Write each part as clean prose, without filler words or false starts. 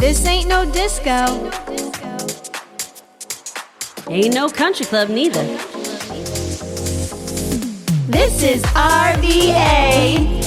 This ain't no disco. Ain't no country club neither. This is RVA.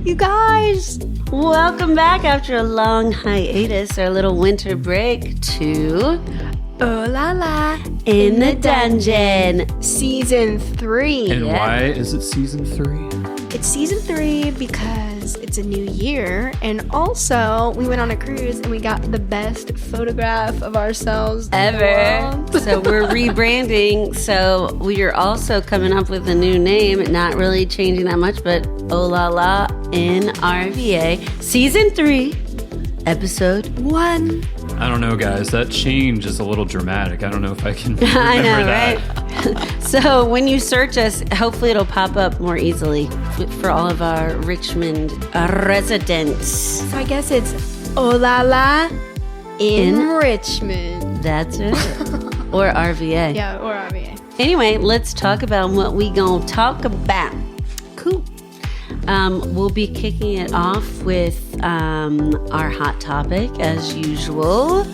You guys, welcome back after a long hiatus, our little winter break to Oh La La in the Dungeon. Season 3. And why is it Season 3? It's Season 3 because it's a new year, and also we went on a cruise and we got the best photograph of ourselves ever. So we're rebranding. So we are also coming up with a new name, not really changing that much, but Oh La La in RVA. Season 3, Episode 1. I don't know, guys. That change is a little dramatic. I don't know if I can remember I know, that. right? So when you search us, hopefully it'll pop up more easily for all of our Richmond residents. So I guess it's Oh La La in Richmond. That's it. Or RVA. Yeah, or RVA. Anyway, let's talk about what we gonna talk about. Cool. We'll be kicking it off with our hot topic, as usual,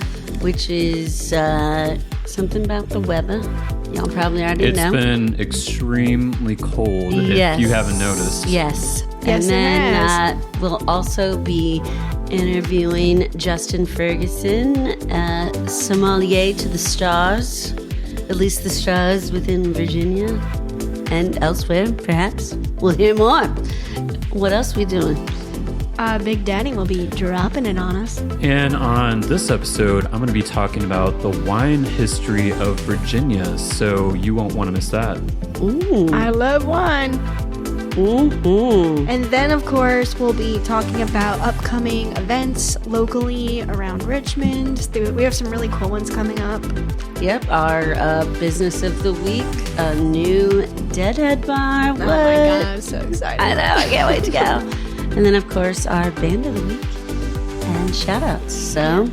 which is something about the weather. Y'all probably already know. It's been extremely cold, yes. if you haven't noticed. Yes. Yes, and then we'll also be interviewing Justin Ferguson, Sommelier to the stars, at least the stars within Virginia and elsewhere, perhaps. We'll hear more. What else we doing? Big Daddy will be dropping it on us. And on this episode, I'm going to be talking about the wine history of Virginia, so you won't want to miss that. Ooh. I love wine. Mm-hmm. And then, of course, we'll be talking about upcoming events locally around Richmond. We have some really cool ones coming up. Yep, our business of the week, a new Deadhead bar. What? Oh my God, I'm so excited. I know, I can't wait to go. And then, of course, our band of the week and shout-outs. So,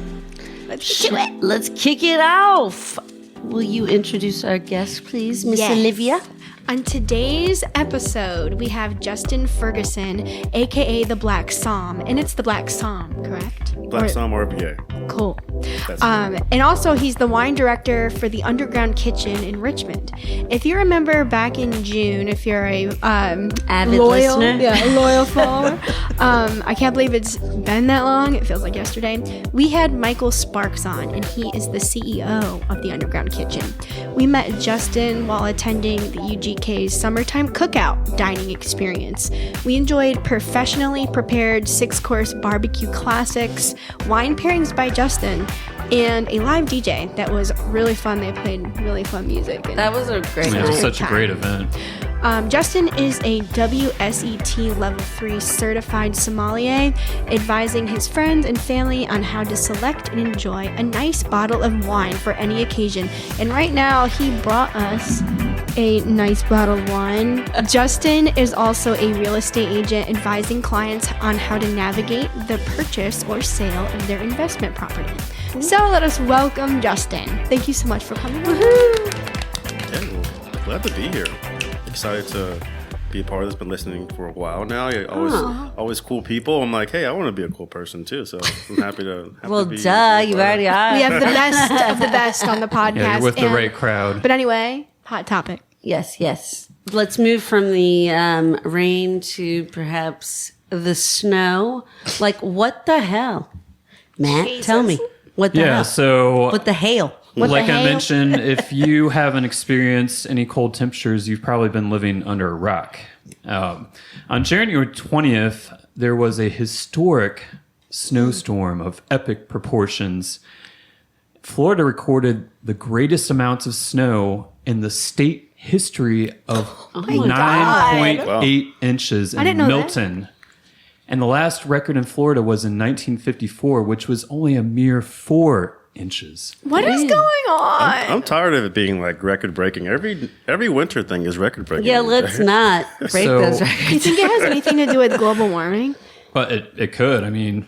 Let's do it. Let's kick it off. Will you introduce our guest, please, Miss Yes. Olivia? On today's episode, we have Justin Ferguson, a.k.a. the Black Somm. And it's the Black Somm, correct? Black Somm RPA. Cool. That's And also, he's the wine director for the Underground Kitchen in Richmond. If you remember back in June, if you're a Avid loyal, listener. yeah, loyal follower, I can't believe it's been that long. It feels like yesterday. We had Michael Sparks on, and he is the CEO of the Underground Kitchen. We met Justin while attending the UGK's Summertime Cookout dining experience. We enjoyed professionally prepared 6-course barbecue classics, wine pairings by Justin, and a live DJ that was really fun. They played really fun music. And That was a great It night. was such a great event. Justin is a WSET Level 3 certified sommelier, advising his friends and family on how to select and enjoy a nice bottle of wine for any occasion. And right now, he brought us a nice bottle of wine. Justin is also a real estate agent advising clients on how to navigate the purchase or sale of their investment property. So let us welcome Justin. Thank you so much for coming. Okay, well, glad to be here. Excited to be a part of this. Been listening for a while now. Always cool people. I'm like, hey, I want to be a cool person too. So I'm happy to. Well, to be duh, you already are. We have the best of the best on the podcast. Yeah, you're with the and- right crowd. But anyway, hot topic. Yes. Let's move from the rain to perhaps the snow. Like, what the hell? Matt, Jesus. tell me. What the Yeah, hell? so What the hail? What like the I hail? mentioned, if you haven't experienced any cold temperatures, you've probably been living under a rock. On January 20th, there was a historic snowstorm of epic proportions. Florida recorded the greatest amounts of snow in the state history of my 9.8 inches I didn't in know Milton. And the last record in Florida was in 1954, which was only a mere 4 inches. What is going on? I'm tired of it being like record breaking. Every winter thing is record breaking. Yeah, let's not break So- those Do you records. think it has anything to do with global warming? But it could. I mean,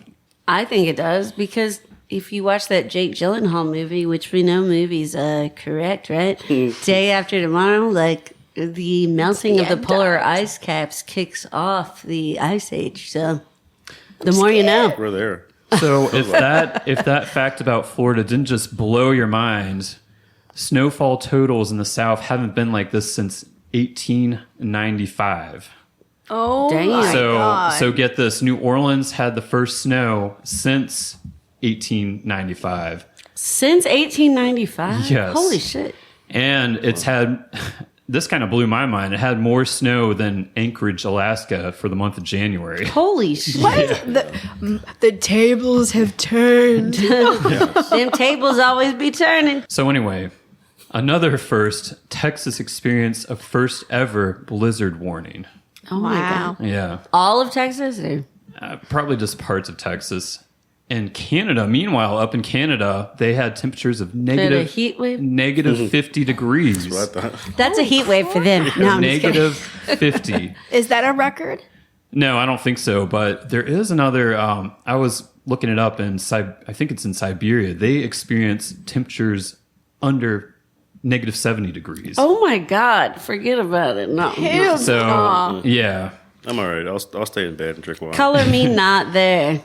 I think it does because if you watch that Jake Gyllenhaal movie, which we know movies correct, right? Day After Tomorrow, like the melting of the polar ice caps kicks off the ice age. So the more you know. We're there. So if that fact about Florida didn't just blow your mind, snowfall totals in the South haven't been like this since 1895. Oh, Dang. my God. So get this: New Orleans had the first snow since 1895, Since 1895? Yes. Holy shit. and it's had. This kind of blew my mind. It had more snow than Anchorage, Alaska, for the month of January. Holy shit. The tables have turned. Them tables always be turning. So anyway, another first: Texas experienced a first ever blizzard warning. Oh my Wow. God. Yeah, All of Texas? Or? probably just parts of Texas. And Canada, meanwhile, up in Canada, they had temperatures of a heat wave? negative 50 degrees. What the? That's a heat wave for them. No, I'm just kidding. Negative 50. Is that a record? No, I don't think so. But there is another. I was looking it up in I think it's in Siberia. They experience temperatures under negative 70 degrees. Oh my God. Forget about it. No. So yeah. I'm all right. I'll stay in bed and drink wine. Color me not there.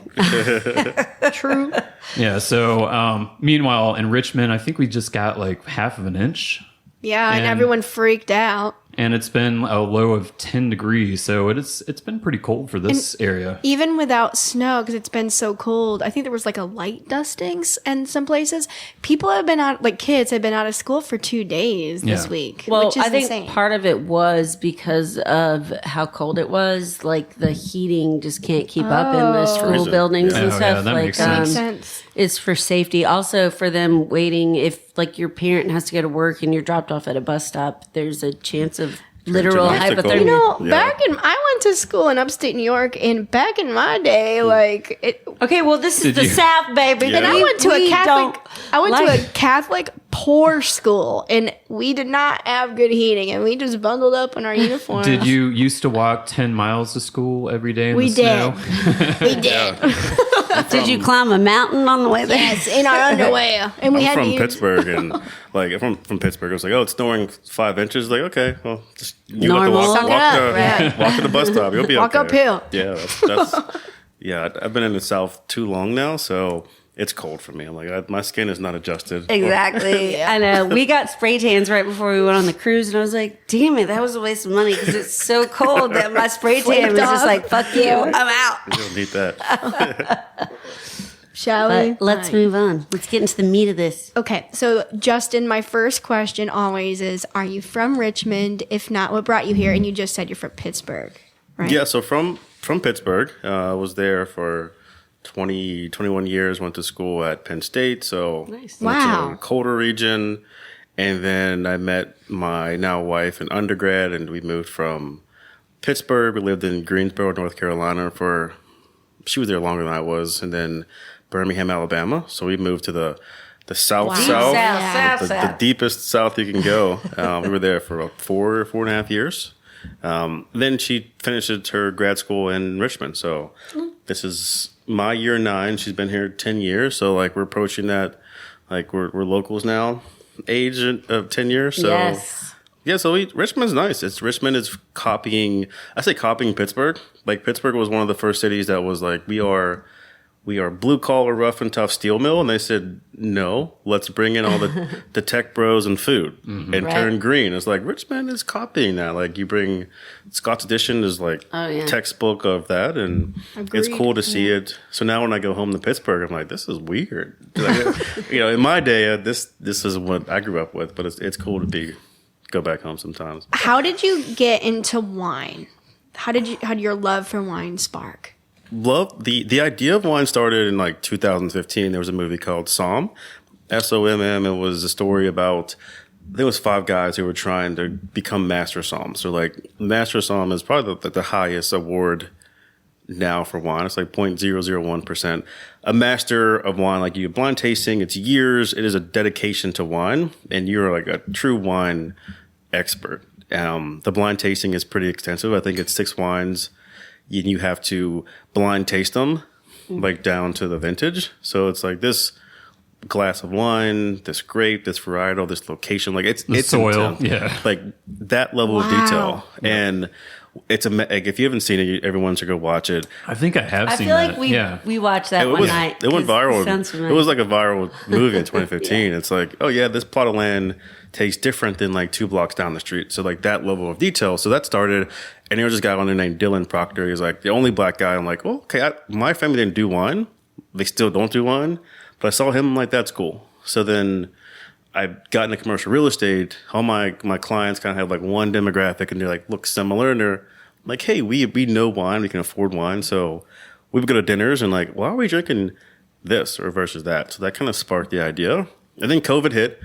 True. Yeah. So meanwhile, in Richmond, I think we just got like half of an inch. Yeah, and And- everyone freaked out. And it's been a low of 10 degrees, so it's been pretty cold for this area. Even without snow, because it's been so cold, I think there was like a light dustings in some places. People have been out, like kids have been out of school for 2 days this Yeah. week, Well, which is I think insane. part of it was because of how cold it was. Like the heating just can't keep up in the school Freezing. buildings Yeah. and Oh, stuff. yeah, that like makes sense. Makes sense. it's for safety. Also for them waiting, if like your parent has to go to work and you're dropped off at a bus stop, there's a chance of literal Obstacle. hypothermia. You know, Yeah. I went to school in upstate New York, and back in my day, like Okay, well, this is Did the you- South, baby. Yeah. and I went to We a Catholic. don't I went like- to a Catholic poor school, and we did not have good heating, and we just bundled up in our uniforms. Did you used to walk 10 miles to school every day in We the did. snow? We did. Did you climb a mountain on the way there? Yes, in our underwear, and we I'm had from to use- Pittsburgh, and like if I'm from Pittsburgh, I was like, oh, it's snowing 5 inches. Like, okay, well, just you have to Normal. walk, Suck it up, right. walk to the bus stop. You'll be Walk okay. uphill. Yeah, that's yeah. I've been in the South too long now, so it's cold for me. I'm like, my skin is not adjusted. Exactly. I know. We got spray tans right before we went on the cruise, and I was like, damn it, that was a waste of money because it's so cold that my spray tan was just like, fuck you, I'm out. You don't need that. Shall we? But let's move on. Let's get into the meat of this. Okay, so Justin, my first question always is: are you from Richmond? If not, what brought you here? And you just said you're from Pittsburgh, right? Yeah, so from Pittsburgh, I was there for 21 years, went to school at Penn State, so Nice. went to Wow. the colder region. And then I met my now wife in undergrad, and we moved from Pittsburgh. We lived in Greensboro, North Carolina she was there longer than I was, and then Birmingham, Alabama. So we moved to the south, Wow. south, South, the south. deepest south you can go. We were there for about 4.5 years. Then she finished her grad school in Richmond. So this is my year 9. She's been here 10 years. So like we're approaching that, like we're locals now, age of 10 years. So Yes. yeah, so Richmond's nice. Richmond is copying Pittsburgh. Like Pittsburgh was one of the first cities that was like, we are blue collar, rough and tough steel mill, and they said no. Let's bring in all the tech bros and food and Right. turn green. It's like Richmond is copying that. Like you bring Scott's Edition is like Oh, yeah. textbook of that, and it's Agreed. cool to see it. So now when I go home to Pittsburgh, I'm like, this is weird. Like, in my day, this is what I grew up with, but it's cool to go back home sometimes. How did you get into wine? How did your love for wine spark? Love the idea of wine started in like 2015. There was a movie called Somm, SOMM. It was a story about, there was 5 guys who were trying to become master somms. So like master somm is probably the highest award now for wine. It's like 0.001%. A master of wine, like you blind tasting, it's years. It is a dedication to wine, and you're like a true wine expert. The blind tasting is pretty extensive. I think it's 6 wines. You have to blind taste them, like down to the vintage. So it's like this glass of wine, this grape, this varietal, this location, like it's soil, intense. Like that level of detail. And it's like, if you haven't seen it, everyone should go watch it. I think I have I seen feel that. like we watched that one night. It went viral. It was like a viral movie in 2015. It's like, oh yeah, this plot of land tastes different than like 2 blocks down the street. So like that level of detail. So that started, and there was this guy on there named Dylan Proctor. He's like the only black guy. I'm like, oh, okay, my family didn't do wine. They still don't do wine. But I saw him, I'm like, that's cool. So then I got into commercial real estate. All my clients kind of have like one demographic, and they're like, look similar, and they're like, hey, we know wine, we can afford wine, so we would go to dinners and like, why are we drinking this or versus that? So that kind of sparked the idea. And then COVID hit,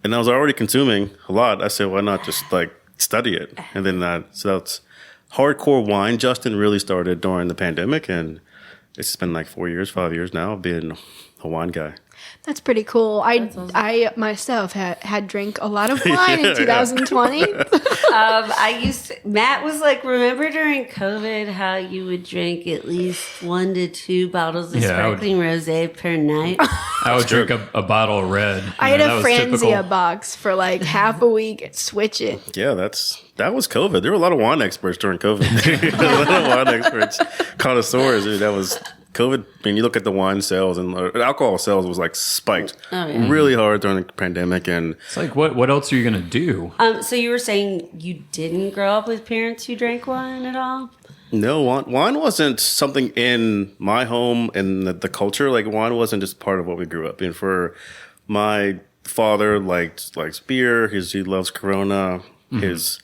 and I was already consuming a lot. I said, why not just like study it? And then so that's hardcore wine. Justin really started during the pandemic, and it's been like 5 years now of being a wine guy. That's pretty cool. I myself had drank a lot of wine in 2020. Matt was like, remember during COVID how you would drink at least 1 to 2 bottles of sparkling rosé per night? I would drink a bottle of red. I had a Franzia box for like half a week and switch it. Yeah, that was COVID. There were a lot of wine experts during COVID. A lot of wine experts, connoisseurs. That was COVID. I mean, you look at the wine sales and alcohol sales was like spiked really hard during the pandemic. And it's like, what else are you going to do? So you were saying you didn't grow up with parents who drank wine at all? No, wine wasn't something in my home and the culture. Like wine wasn't just part of what we grew up in. For my father likes beer. He loves Corona. Mm-hmm. His,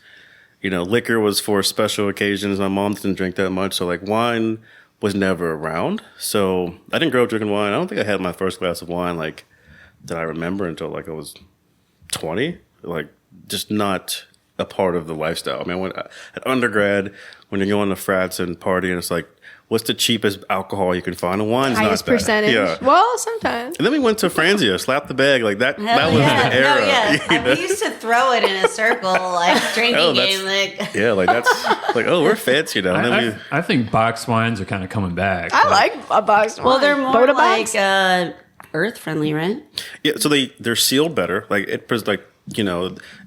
liquor was for special occasions. My mom didn't drink that much. So like wine was never around. So I didn't grow up drinking wine. I don't think I had my first glass of wine like that I remember until like I was 20. Like just not a part of the lifestyle. I mean, at undergrad, when you're going to frats and partying, it's like, what's the cheapest alcohol you can find? And wine's highest not bad. Percentage. Yeah. Well, sometimes. And then we went to Franzia, slap the bag. Like that was the era. We used to throw it in a circle, like drinking game. Like that's like, oh, we're fancy now. And then I think box wines are kind of coming back. I like a box wine. Well, they're more Boda like box? earth friendly, right? Yeah, so they're sealed better. Like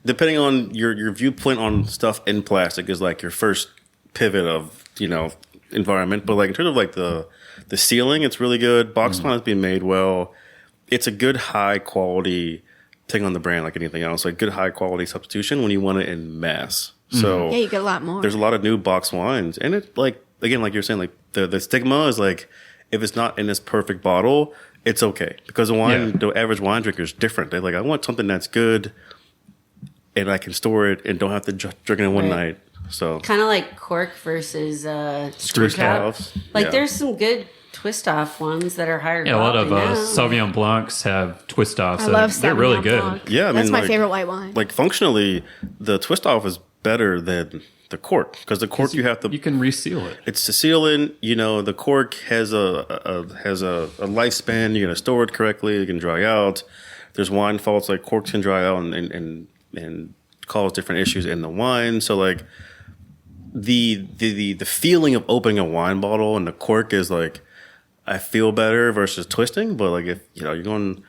depending on your viewpoint on stuff in plastic is like your first pivot of environment. But like in terms of like the sealing, it's really good. Box wine is being made well. It's a good high quality thing on the brand, like anything else. Like good high quality substitution when you want it in mass. So you get a lot more. There's a lot of new box wines, and it like again, like you're saying, like the stigma is like if it's not in this perfect bottle, it's okay because the average wine drinker is different. They're like, I want something that's good, and I can store it and don't have to drink it in one night. So kind of like cork versus Cookout. Like there's some good twist off ones that are higher. Yeah, a lot of now. Sauvignon Blancs have twist offs. I love they're really Sauvignon good. Blanc. Yeah, I mean, that's my like, favorite white wine. Like functionally, the twist off is better than the cork because the cork you can reseal it. It's to seal in. The cork has a lifespan. You're gonna store it correctly. It can dry out. There's wine faults like corks can dry out and cause different issues in the wine. So like the feeling of opening a wine bottle and the cork is like I feel better versus twisting. But like if you're going,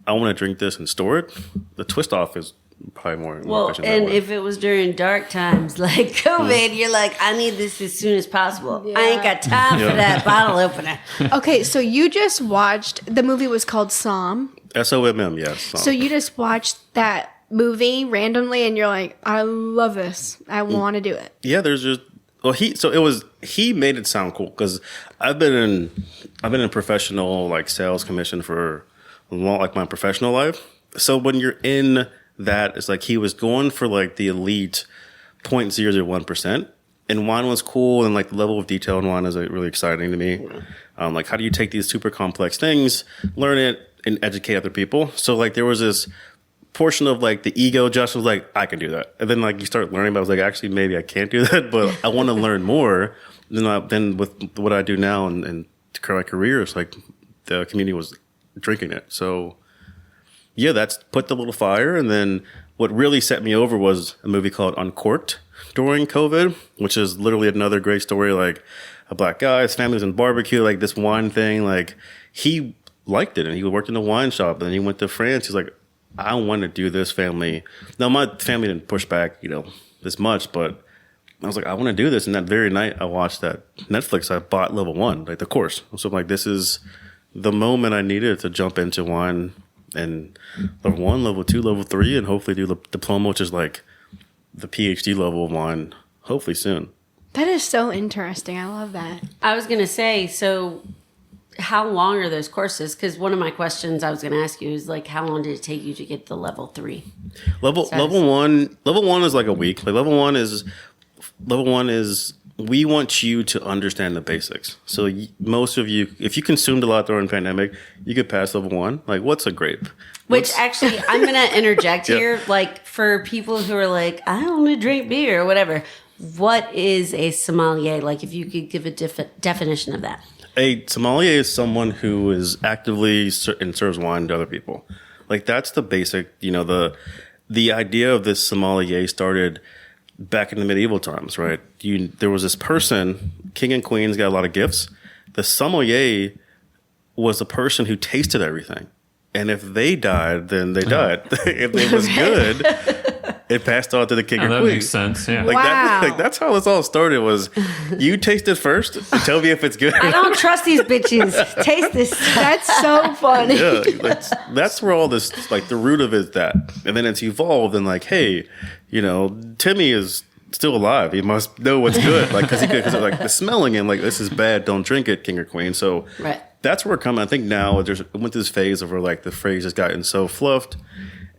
I want to drink this and store it. The twist off is probably more efficient. And if it was during dark times like COVID, you're like, I need this as soon as possible. I ain't got time for that bottle opener. Okay, so you just watched, the movie was called Somm. SOMM, yes. Somm. So you just watched that movie randomly and you're like, I love this. I want to do it. Yeah, there's just he made it sound cool because I've been in professional like sales commission for a long, like my professional life. So when you're in that, it's like he was going for like the elite 0.001%. And wine was cool, and like the level of detail in wine is like, really exciting to me. Like how do you take these super complex things, learn it, and educate other people? So like there was this portion of like the ego. Justin was like, I can do that, and then like you start learning. But I was like, actually, maybe I can't do that, but I want to learn more. Then with what I do now and my career, it's like the community was drinking it. So yeah, that's put the little fire. And then what really set me over was a movie called Uncorked during COVID, which is literally another great story. Like a black guy. His family was in barbecue, like this wine thing. Like he liked it, and he worked in a wine shop. And then he went to France. He's like, I want to do this family. Now my family didn't push back, this much, but I was like, I want to do this. And that very night I watched that Netflix, I bought Level 1, like the course. So I'm like, this is the moment I needed to jump into wine and Level 1, Level 2, Level 3, and hopefully do the diploma, which is like the PhD level of wine, hopefully soon. That is so interesting. I love that. I was going to say, so how long are those courses? Because one of my questions I was going to ask you is like, how long did it take you to get the level 3? Level 1 is like a week. Like level one is we want you to understand the basics. So most of you, if you consumed a lot during the pandemic, you could pass level 1. Like, what's a grape? Which actually, I'm going to interject here. Like, for people who are like, I only drink beer or whatever, what is a sommelier? Like, if you could give a definition of that. A sommelier is someone who is actively and serves wine to other people. Like, that's the basic, the idea of this sommelier started back in the medieval times, right? There was this person, king and queens got a lot of gifts. The sommelier was a person who tasted everything. And if they died, then they died. If it was good, it passed on to the king or that queen. makes sense, yeah. That's how this all started was you taste it first and tell me if it's good. I don't trust these bitches. Taste this. That's so funny. Yeah, that's where all this, like the root of it is that. And then it's evolved and like, hey, Timmy is still alive. He must know what's good. Like, because like the smelling and like, this is bad. Don't drink it, king or queen. So right. That's where we're coming. I think now it went through this phase of where like the phrase has gotten so fluffed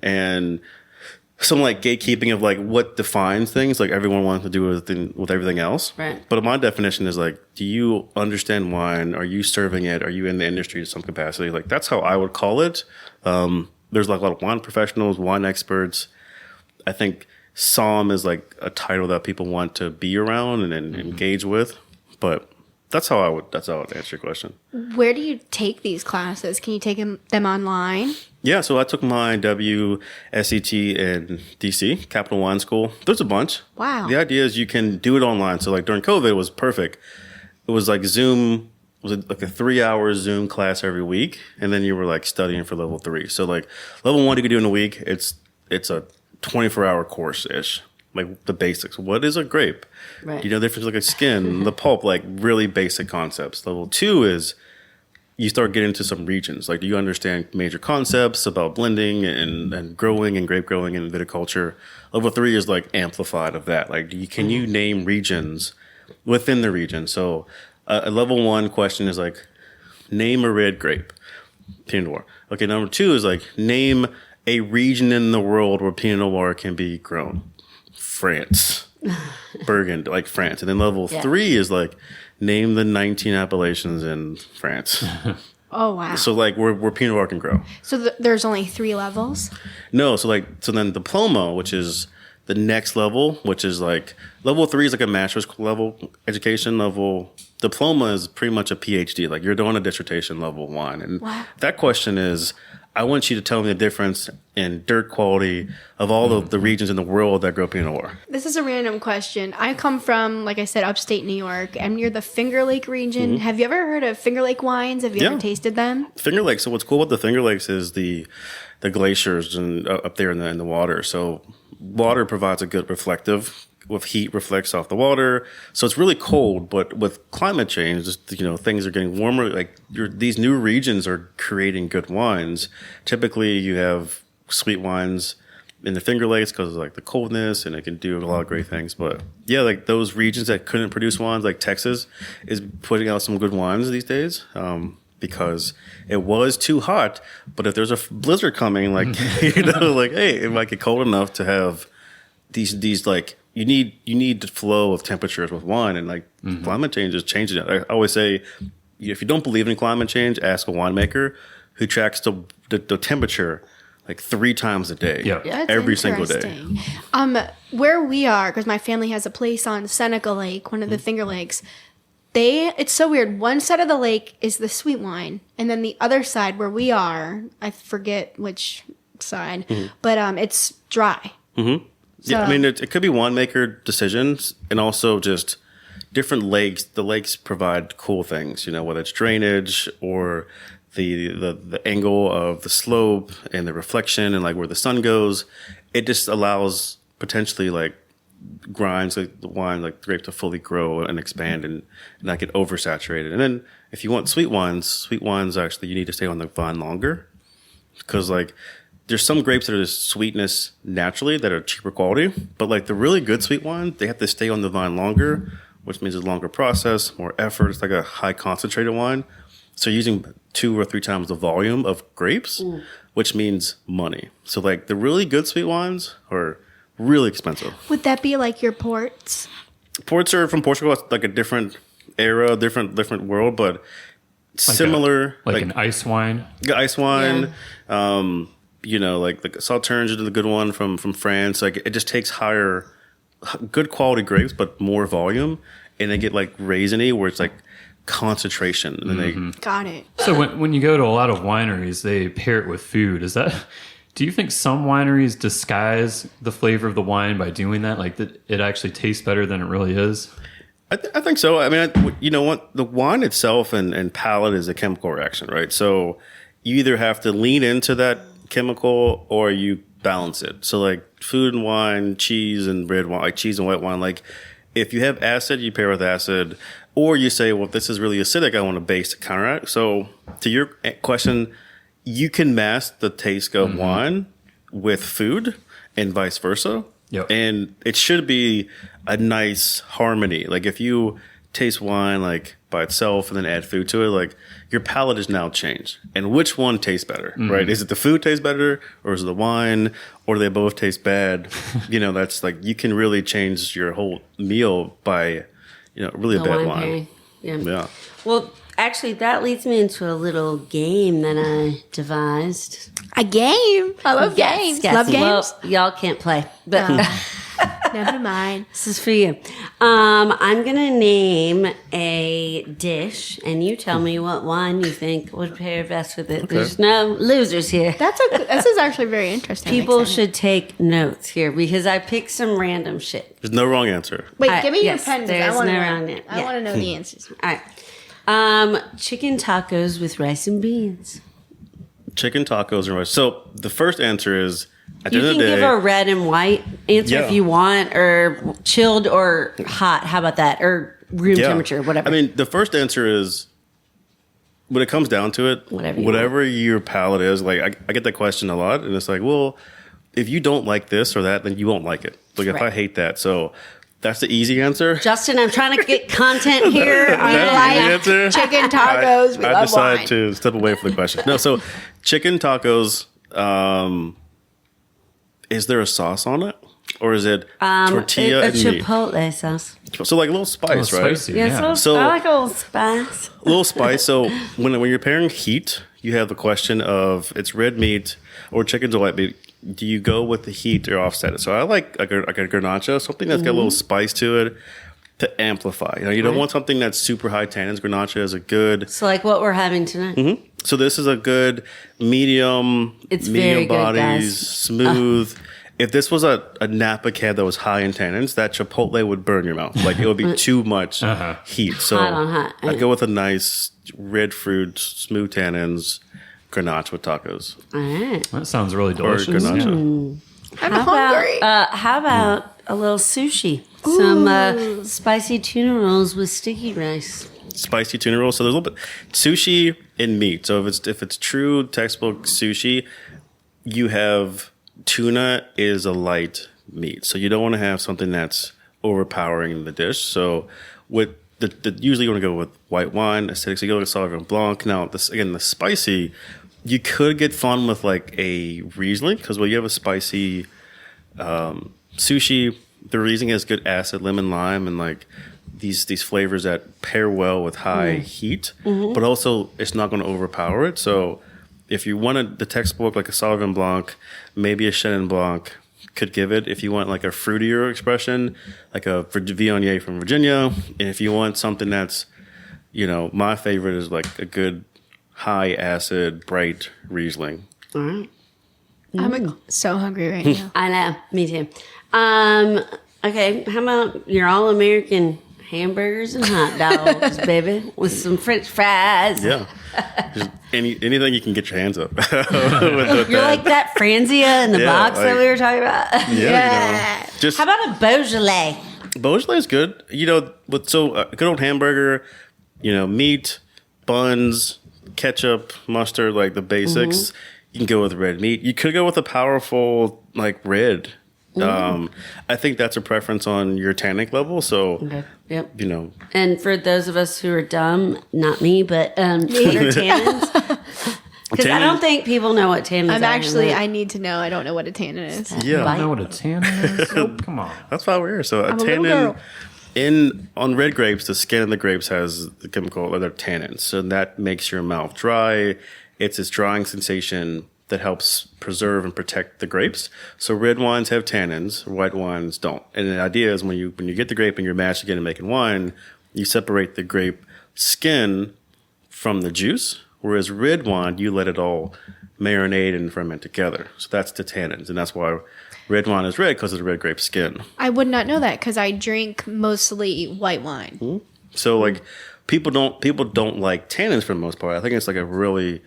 and some like gatekeeping of like what defines things. Like everyone wants to do with everything else. Right. But my definition is like, do you understand wine? Are you serving it? Are you in the industry to some capacity? Like that's how I would call it. There's like a lot of wine professionals, wine experts. I think Somm is like a title that people want to be around and engage with. But that's how I would answer your question. Where do you take these classes? Can you take them online? Yeah, so I took my WSET in DC, Capital Wine School. There's a bunch. Wow. The idea is you can do it online. So like during COVID, it was perfect. It was like Zoom, it was like a 3-hour Zoom class every week. And then you were like studying for level 3. So like level 1 you could do in a week. It's a 24-hour course-ish. Like the basics. What is a grape? Right. The difference like a skin, the pulp, like really basic concepts. Level 2 is you start getting into some regions. Like, do you understand major concepts about blending and growing and grape growing and viticulture? Level 3 is like amplified of that. Like, can you name regions within the region? So a level 1 question is like, name a red grape. Pinot Noir. Okay, number 2 is like, name a region in the world where Pinot Noir can be grown. France, Burgundy, like France. And then level 3 is like, name the 19 appellations in France. Oh, wow. So like where Pinot Noir can grow. So there's only 3 levels? No, so then diploma, which is the next level, which is like, level 3 is like a master's level education level. Diploma is pretty much a PhD. Like you're doing a dissertation level wine. And that question is, I want you to tell me the difference in dirt quality of all of the regions in the world that grow Pinot Noir. This is a random question. I come from, like I said, upstate New York. I'm near the Finger Lake region. Have you ever heard of Finger Lake wines? Have you ever tasted them? Finger Lakes. So what's cool about the Finger Lakes is the glaciers and up there in the water. So water provides a good reflective. With heat reflects off the water, so it's really cold. But with climate change, things are getting warmer. Like these new regions are creating good wines. Typically, you have sweet wines in the Finger Lakes because of like the coldness, and it can do a lot of great things. But yeah, like those regions that couldn't produce wines, like Texas, is putting out some good wines these days. Because it was too hot. But if there's a blizzard coming, like like hey, it might get cold enough to have these like. You need the flow of temperatures with wine, and like climate change is changing it. I always say, if you don't believe in climate change, ask a winemaker who tracks the temperature like 3 times a day, every single day. Where we are, because my family has a place on Seneca Lake, one of the Finger Lakes. It's so weird. One side of the lake is the sweet wine, and then the other side where we are, I forget which side, but it's dry. Yeah, I mean, it could be winemaker decisions and also just different lakes. The lakes provide cool things, whether it's drainage or the angle of the slope and the reflection and like where the sun goes. It just allows potentially like grinds, like the wine, like the grape to fully grow and expand and not get oversaturated. And then if you want sweet wines actually you need to stay on the vine longer, because like there's some grapes that are just sweetness naturally that are cheaper quality, but like the really good sweet wine, they have to stay on the vine longer, which means a longer process, more effort. It's like a high concentrated wine. So you're using 2 or 3 times the volume of grapes, which means money. So like the really good sweet wines are really expensive. Would that be like your ports? Ports are from Portugal. It's like a different era, different world, but similar. Like an ice wine. Ice wine. Yeah. Like Sauternes is the good one from France. Like it just takes good quality grapes, but more volume, and they get like raisiny, where it's like concentration. And Got it. So when you go to a lot of wineries, they pair it with food. Do you think some wineries disguise the flavor of the wine by doing that? Like that it actually tastes better than it really is? I think so. I mean, the wine itself and palate is a chemical reaction, right? So you either have to lean into that chemical or you balance it. So like food and wine, cheese and red wine, like cheese and white wine, like if you have acid, you pair with acid, or you say, well, if this is really acidic, I want a base to counteract. So to your question, you can mask the taste of wine with food and vice versa. Yep. And it should be a nice harmony. Like if you taste wine like by itself and then add food to it, like your palate is now changed. And which one tastes better, right? Is it the food tastes better, or is it the wine, or do they both taste bad? That's like you can really change your whole meal by, really a bad wine. Yeah. Well, actually, that leads me into a little game that I devised. A game? I love games. Yes. Love games? Well, y'all can't play, but Never mind. this is for you. I'm going to name a dish, and you tell me what wine you think would pair best with it. Okay. There's no losers here. This is actually very interesting. People should take notes here because I picked some random shit. There's no wrong answer. Wait, All right, give me yes, your pen. 'Cause there's I want to no know. wrong answer. I Yeah. want to know the answers. All right. Chicken tacos with rice and beans. Chicken tacos and rice. So the first answer is at the You end can of the give day, a red and white answer if Yeah. you want, or chilled or hot. How about that? Or room temperature, whatever. I mean, the first answer is when it comes down to it, Whatever you your palate is. Like I get that question a lot, and it's like, well, if you don't like this or that, then you won't like it. Like if Right. I hate that, so that's the easy answer. Justin, I'm trying to get content here. That's the easy answer. Chicken tacos. We I love decided wine. to step away from the question. No, so chicken tacos. Is there a sauce on it, or is it tortilla a and meat? chipotle sauce. So like a little spice, right? Spicy, Yes, yeah. So- I like a little spice. A little spice. So when you're pairing heat, you have the question of it's red meat or chicken or white meat. Do you go with the heat or offset it? So I like a garnacha, something that's got a little spice to it to amplify. You don't want something that's super high tannins. Garnacha is a good. So like what we're having tonight. So this is a good medium. It's medium very good, bodies, guys. smooth. If this was a Napa cab that was high in tannins, that chipotle would burn your mouth. Like it would be too much heat. So Hot on hot. I'd go with a nice red fruit, smooth tannins, garnacha with tacos. All right. That sounds really Or delicious. garnacha. I'm hungry. How about a little sushi? Some spicy tuna rolls with sticky rice. Spicy tuna roll. So there's a little bit sushi and meat. So if it's true textbook sushi, you have tuna is a light meat. So you don't want to have something that's overpowering the dish. So with usually you want to go with white wine, acidic. So you go with Sauvignon Blanc. Now the spicy, you could get fun with like a Riesling, because when you have a spicy sushi, the Riesling has good acid, lemon, lime, and like these flavors that pair well with high heat, but also it's not going to overpower it. So if you wanted the textbook like a Sauvignon Blanc, maybe a Chenin Blanc could give it. If you want like a fruitier expression, like a Viognier from Virginia, and if you want something that's, my favorite is like a good high acid, bright Riesling. All right. I'm so hungry right now. I know. Me too. Okay. How about your all-American hamburgers and hot dogs, baby, with some French fries. Yeah. Just anything you can get your hands up. You're like that Franzia in the box that we were talking about. Yeah. Just how about a Beaujolais? Beaujolais is good. With a good old hamburger, meat, buns, ketchup, mustard, like the basics. Mm-hmm. You can go with red meat. You could go with a powerful red. Mm-hmm. I think that's a preference on your tannic level. So, okay. Yep. And for those of us who are dumb, not me, but what are tannins? Because I don't think people know what tannins are. I need to know. I don't know what a tannin is. Yeah. I don't know what a tannin is? Nope. Come on. That's why we're here. So a tannin, on red grapes, the skin of the grapes has the chemical, other tannins. So that makes your mouth dry. It's this drying sensation that helps preserve and protect the grapes. So red wines have tannins, white wines don't. And the idea is when you get the grape and you're mashing it and making wine, you separate the grape skin from the juice, whereas red wine, you let it all marinate and ferment together. So that's the tannins, and that's why red wine is red, because of the red grape skin. I would not know that because I drink mostly white wine. Mm-hmm. So people don't like tannins for the most part. I think it's like a really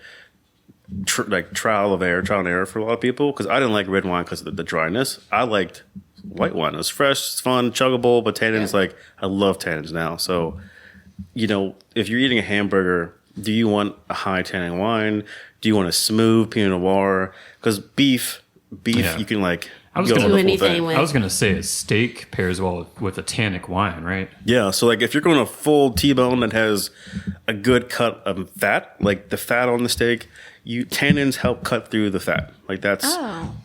trial and error for a lot of people, because I didn't like red wine because of the dryness. I liked white wine. It was fresh, it's fun, chuggable, but tannins, I love tannins now. So, if you're eating a hamburger, do you want a high tannin wine? Do you want a smooth Pinot Noir? Because beef, you can I was going to say a steak pairs well with a tannic wine, right? Yeah. So if you're going a full T-bone that has a good cut of fat, like the fat on the steak, tannins help cut through the fat. That's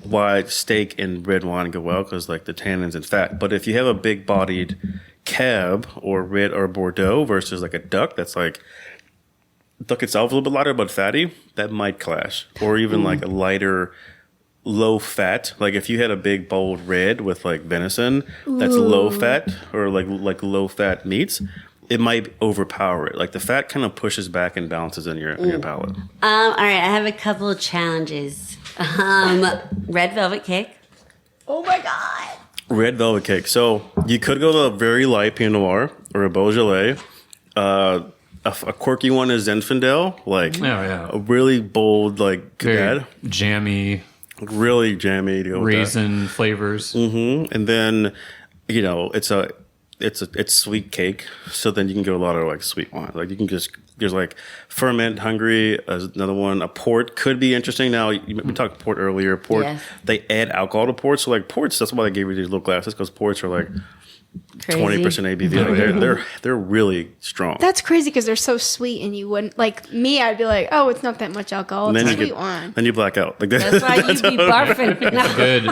why steak and red wine go well, because the tannins and fat. But if you have a big bodied cab or red or Bordeaux versus a duck that's duck itself is a little bit lighter but fatty, that might clash. Or even a lighter, low fat. If you had a big bold red with venison that's low fat, or low fat meats, it might overpower it. The fat kind of pushes back and balances in your palate. All right, I have a couple of challenges. Red velvet cake. Oh my God. Red velvet cake. So you could go to a very light Pinot Noir or a Beaujolais. A quirky one is Zinfandel, a really bold, very jammy, really jammy to go raisin flavors. Mm-hmm. And then, it's sweet cake. So then you can go a lot of sweet wine. You can there's Ferment Hungry, another one. A port could be interesting. Now we talked port earlier. Port, yes. They add alcohol to port. So ports, that's why they gave you these little glasses, because ports are 20% ABV. They're really strong. That's crazy because they're so sweet, and you wouldn't me. I'd be like, oh, it's not that much alcohol. It's a sweet wine. Then you black out. That's why you'd be barfing.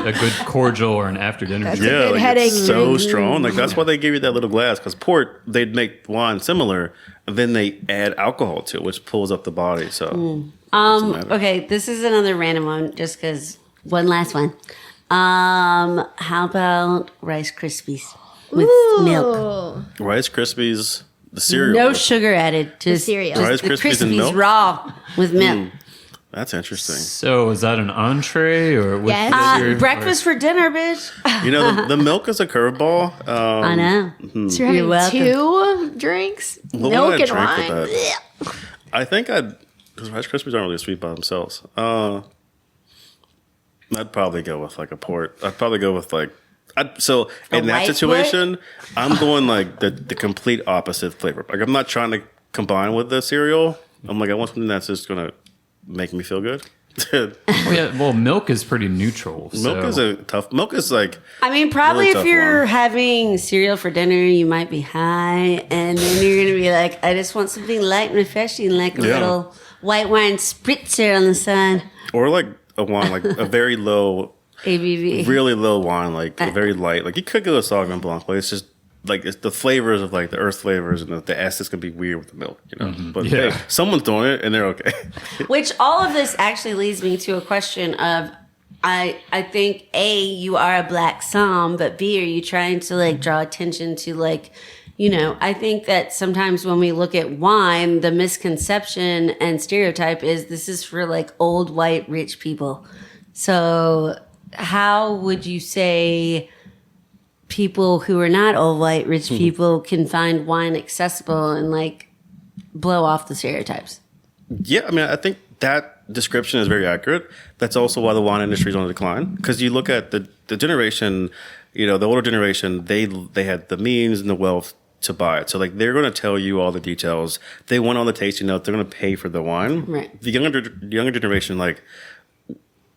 a good cordial or an after dinner. That's a good headache. It's so strong. That's why they give you that little glass, because port, they'd make wine similar, and then they add alcohol to it, which pulls up the body. So okay, this is another random one, just because one last one. How about Rice Krispies? With milk. Rice Krispies, the cereal. No sugar added. Just the cereal. Just Rice Krispies and milk? Raw with milk. That's interesting. So is that an entree or with breakfast for dinner, bitch? The milk is a curveball. I know. Mm-hmm. So you're having two drinks? Milk and wine? I think because Rice Krispies aren't really sweet by themselves. I'd probably go with a port. I'd probably go with in that situation, I'm going the complete opposite flavor. I'm not trying to combine with the cereal. I'm I want something that's just going to make me feel good. Milk is pretty neutral. Milk is probably really if you're having cereal for dinner, you might be high, and then you're going to be I just want something light and refreshing, a little white wine spritzer on the side. Or a wine, a very low ABV, really low wine, very light. You could go to Sauvignon Blanc, but it's just it's the flavors of the earth flavors, and the acid's gonna be weird with the milk, Mm-hmm. But hey, someone's doing it, and they're okay. Which all of this actually leads me to a question of, I think you are a Black Somm, but B, are you trying to draw attention to I think that sometimes when we look at wine, the misconception and stereotype is this is for old white rich people. So how would you say people who are not all white rich people can find wine accessible and like blow off the stereotypes. Yeah, I mean, I think that description is very accurate. That's also why the wine industry is on the decline. Because you look at the generation, the older generation, they had the means and the wealth to buy it. So like they're going to tell you all the details. They want all the tasting notes. They're going to pay for the wine. Right. The younger generation, like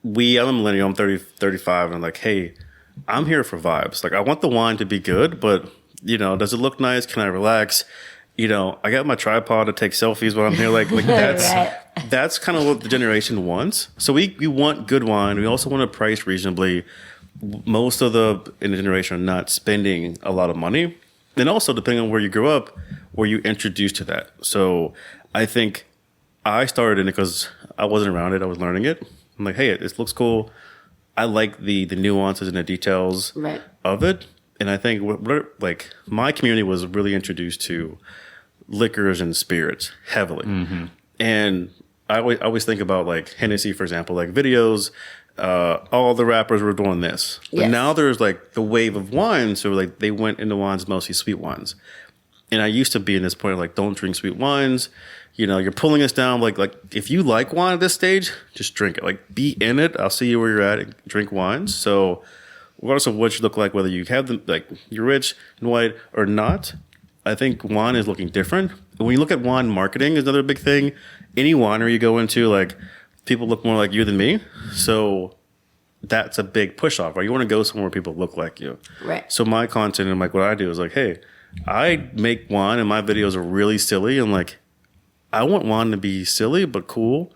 I'm a millennial. I'm 35, and I'm like, hey, I'm here for vibes. Like I want the wine to be good, but does it look nice? Can I relax? I got my tripod to take selfies while I'm here. Like that's kind of what the generation wants. So we want good wine. We also want to price reasonably. Most of in the generation are not spending a lot of money. And also, depending on where you grew up, were you introduced to that? So I think I started in it because I wasn't around it. I was learning it. I'm like, hey, this looks cool. I like the nuances and the details of it. And I think like my community was really introduced to liquors and spirits heavily. Mm-hmm. And I always think about like Hennessy, for example, like videos. All the rappers were doing this. But now there's like the wave of wine. So like they went into wines, mostly sweet wines. And I used to be in this point of like, don't drink sweet wines. You're pulling us down. Like if you like wine at this stage, just drink it. Like be in it. I'll see you where you're at and drink wines. So regardless of what you look like, whether you have them, like you're rich and white or not, I think wine is looking different. When you look at wine marketing is another big thing. Any winery you go into, like people look more like you than me. So that's a big push off, right? You want to go somewhere where people look like you. Right. So my content and like what I do is like, hey, I make wine and my videos are really silly. And like, I want wine to be silly but cool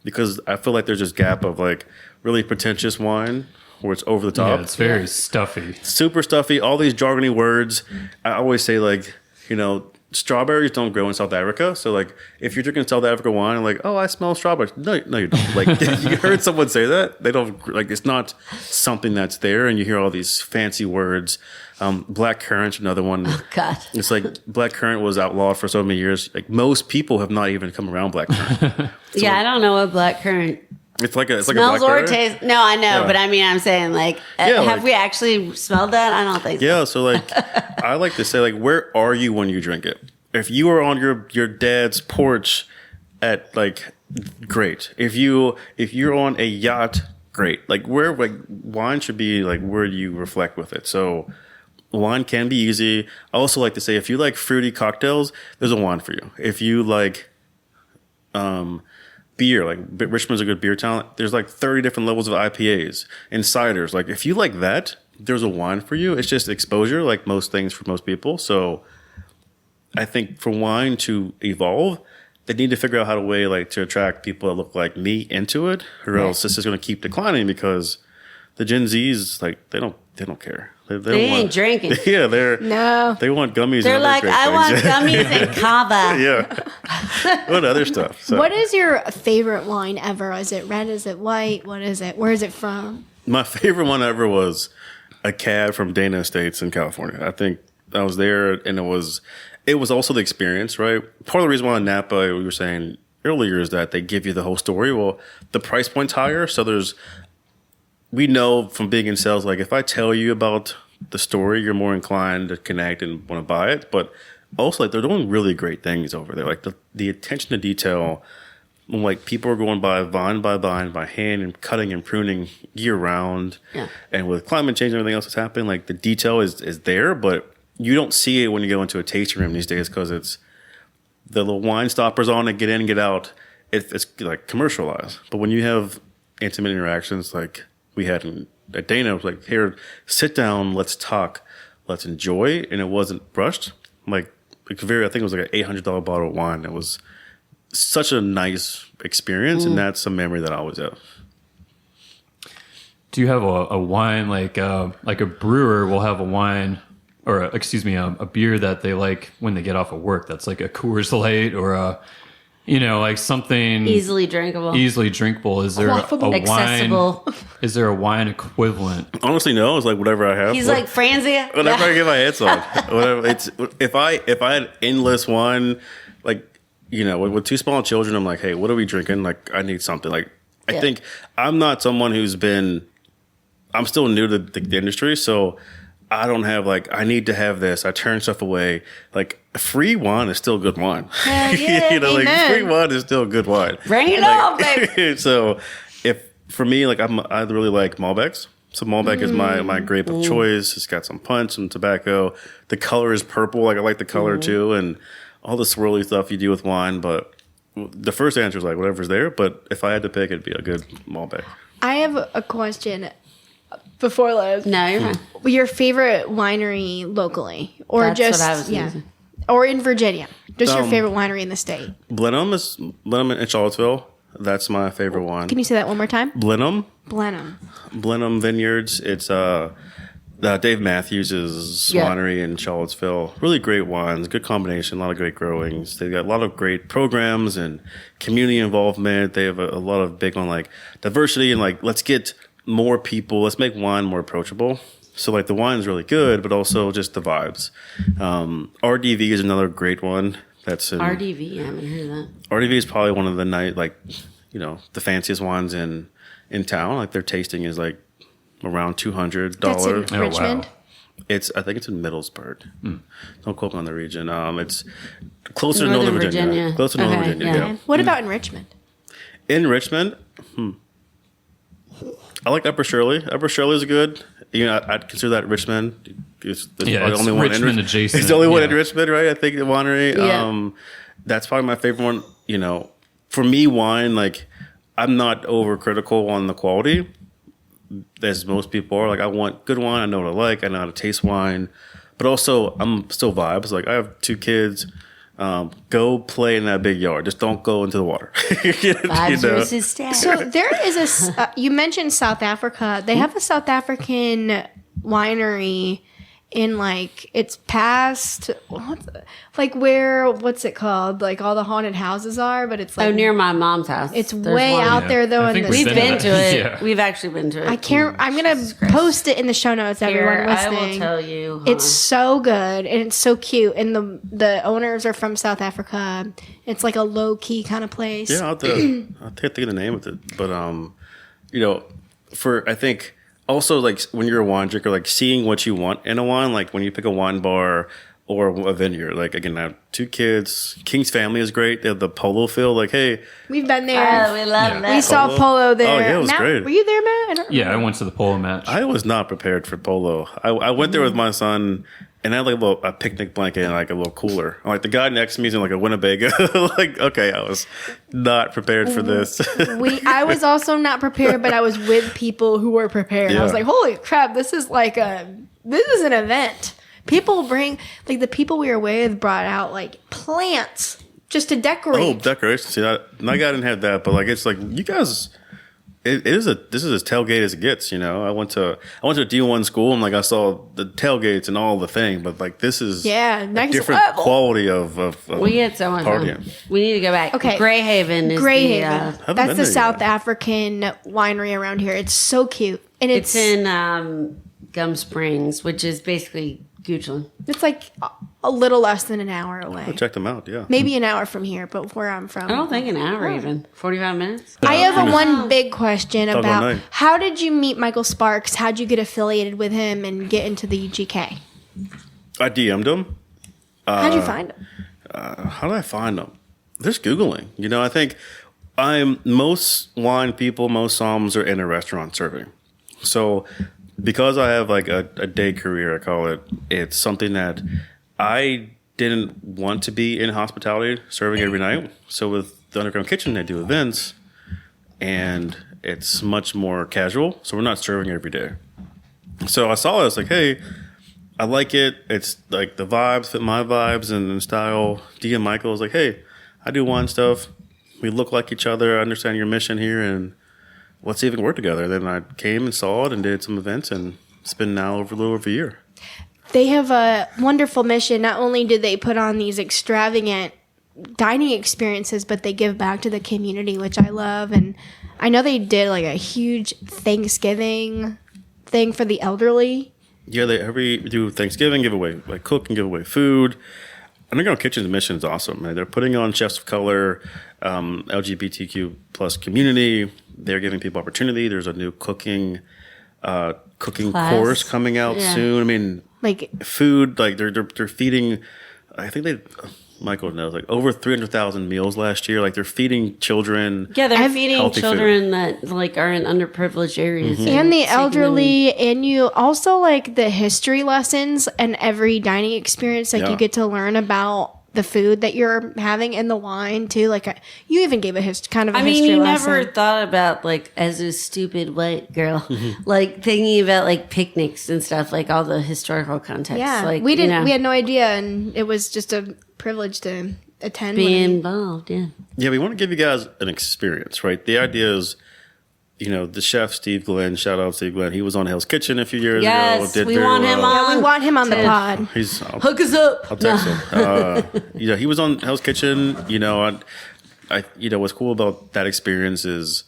because I feel like there's this gap of like really pretentious wine where it's over the top. Yeah, it's very stuffy. Super stuffy. All these jargony words. I always say like, strawberries don't grow in South Africa. So like if you're drinking South Africa wine and like, oh, I smell strawberries. No, you don't. Like you heard someone say that. They don't like, it's not something that's there. And you hear all these fancy words. Black currant, another one. Oh God. It's like black currant was outlawed for so many years. Like most people have not even come around black currant. So I don't know what black currant it's like a smells or blackberry. tastes. No, I know, but I mean, I'm saying like, have we actually smelled that? I don't think so. Yeah, so like, I like to say like, where are you when you drink it? If you are on your dad's porch at like, great. If you're on a yacht, great. Like where like wine should be like where you reflect with it. So wine can be easy. I also like to say if you like fruity cocktails, there's a wine for you. If you like beer, like Richmond's a good beer town. There's like 30 different levels of IPAs and ciders. Like if you like that, there's a wine for you. It's just exposure, like most things for most people. So I think for wine to evolve, they need to figure out how to attract people that look like me into it, or else this is going to keep declining because the Gen Z's like they don't care. They ain't drinking. Yeah, they want gummies. They're and like, I want gummies and kava. Yeah, what other stuff? So. What is your favorite wine ever? Is it red? Is it white? What is it? Where is it from? My favorite one ever was a cab from Dana Estates in California. I think I was there, and it was also the experience, right? Part of the reason why in Napa, we were saying earlier, is that they give you the whole story. Well, the price point's higher, so we know from being in sales, like if I tell you about the story, you're more inclined to connect and want to buy it. But also, like they're doing really great things over there. Like the attention to detail, like people are going by vine by hand and cutting and pruning year round. Yeah. And with climate change and everything else that's happening, like the detail is there, but you don't see it when you go into a tasting room these days because it's the little wine stoppers on it, get in, get out. It's like commercialized. But when you have intimate interactions like we had at Dana, it was like, here, sit down, let's talk, let's enjoy. And it wasn't rushed. I think it was like an $800 bottle of wine. It was such a nice experience. And that's a memory that I always have. Do you have a wine like a brewer will have a wine or a beer that they like when they get off of work? That's like a Coors Light or like something easily drinkable. Is there a accessible wine? Is there a wine equivalent? Honestly, no. It's like whatever I have. He's like Franzia. Whatever I get my hands on. Whatever. It's if I had endless wine, like with two small children, I'm like, hey, what are we drinking? Like, I need something. Like, I think I'm not someone I'm still new to the industry, so I don't have like, I need to have this. I turn stuff away. Like free wine is still good wine. Yeah, you know, like amen. free wine is still good wine. Bring it on, baby. So for me, like I really like Malbecs. So Malbec is my grape of choice. It's got some punch, some tobacco. The color is purple. Like I like the color too, and all the swirly stuff you do with wine. But the first answer is like whatever's there. But if I had to pick, it'd be a good Malbec. I have a question before Liz. No, you're fine. Your favorite winery locally, or That's just what I was using. or in Virginia? Just your favorite winery in the state. Blenheim in Charlottesville. That's my favorite one. Can you say that one more time? Blenheim Vineyards. It's Dave Matthews' winery in Charlottesville. Really great wines, good combination, a lot of great growings. They've got a lot of great programs and community involvement. They have a lot of big on like diversity and like let's get more people. Let's make wine more approachable. So like the wine is really good, but also just the vibes. RDV is another great one. That's in RDV. I haven't heard of that. RDV is probably one of the the fanciest wines in town. Like their tasting is like around $200. That's in Oh, wow. Richmond. I think it's in Middlesbrough. Don't quote me on the region. It's closer to Northern Northern Virginia. Virginia. Closer to Northern Okay, Virginia. yeah. Yeah. What about in Richmond? In Richmond, I like Upper Shirley. Upper Shirley is good. You know, I'd consider that Richmond. It's the Yeah, it's Richmond adjacent. It's the only one in Yeah. Richmond, right? I think the winery. Yeah. That's probably my favorite one. You know, for me, wine, like, I'm not overcritical on the quality, as most people are. Like, I want good wine. I know what I like. I know how to taste wine. But also, I'm still vibes. Like, I have 2 kids. Go play in that big yard. Just don't go into the water. Vibes versus stats. So there is you mentioned South Africa. They have a South African winery in like it's past what's it called? Like all the haunted houses are, but it's like near my mom's house. it's There's way one. out there though I in think the We've Been been to to that. it. Yeah. We've actually been to it. I can't. I'm gonna post it in the show notes. Everyone Here, I listening. will tell you. Hold It's on. so good and it's so cute. And the owners are from South Africa. It's like a low key kind of place. Yeah, I'll think of the name of it. But I think also like when you're a wine drinker, like seeing what you want in a wine, like when you pick a wine bar or a vineyard. Like again, I have 2 kids. King's Family is great. They have the polo field. Like, hey, We've been there. Oh, we love Yeah. that. We saw polo there. Oh, yeah, it was Matt, great. Were you there, Matt? I don't Yeah, I remember. went to the polo match. I was not prepared for polo. I went there with my son. And I had like a picnic blanket and like a little cooler. Like the guy next to me is in like a Winnebago. Like, okay, I was not prepared for this. I was also not prepared, but I was with people who were prepared. I was Yeah. like, holy crap, this is an event. People bring, like the people we were with brought out like plants just to decorate. Oh, decorations. See, my guy didn't have that, but like it's like you guys. This is as tailgate as it gets. You know, I went to a D1 school and like I saw the tailgates and all the thing, but like this is next different level. quality of We had so much fun. partying. We need to go back. Okay. Greyhaven is Greyhaven. Haven't That's been the there South yet. African winery around here. It's so cute. And It's in Gum Springs, which is basically Goochland. it's like a little less than an hour away. I'll check them out. Yeah. Maybe an hour from here, but where I'm from. I don't think an hour even. 45 minutes. I have one big question all about night. how did you meet Michael Sparks? How'd you get affiliated with him and get into the UGK? I DM'd him. How'd you find him? How did I find them? Just Googling. You know, I think most wine people, most somms are in a restaurant serving. So because I have like a day career, I call it, it's something that I didn't want to be in hospitality serving every night. So with the Underground Kitchen, they do events and it's much more casual. So we're not serving every day. So I saw it, I was like, hey, I like it. It's like the vibes fit my vibes and style. D and Michael was like, hey, I do wine stuff. We look like each other. I understand your mission here, and let's see if we can work together. Then I came and saw it and did some events, and it's been now over a little over a year. They have a wonderful mission. Not only do they put on these extravagant dining experiences, but they give back to the community, which I love. And I know they did like a huge Thanksgiving thing for the elderly. Yeah, they do Thanksgiving, give away, like cook and give away food. Underground Kitchen's mission is awesome. Man. They're putting on chefs of color, LGBTQ plus community. They're giving people opportunity. There's a new cooking cooking Class. course coming out soon. I mean, Like, food, like they're feeding, I think Michael knows, like over 300,000 meals last year. Like they're feeding children. Yeah, they're feeding healthy children that like are in underprivileged areas. and the taking elderly, and you also like the history lessons and every dining experience. Like Yeah. you get to learn about the food that you're having and the wine too. Like you even gave a kind of a I mean, history you lesson. never thought about, like, as a stupid white girl, like thinking about like picnics and stuff, like all the historical context. Yeah, like, we didn't. you know, We had no idea, and it was just a privilege to attend. be when- involved. Yeah. Yeah, we want to give you guys an experience, right? The idea is, the chef Steve Glenn, shout out Steve Glenn. He was on Hell's Kitchen a few years ago. Yes, Did we very want him well. on. we want him on the pod. He's Hook us up. I'll text him. He was on Hell's Kitchen. What's cool about that experience is,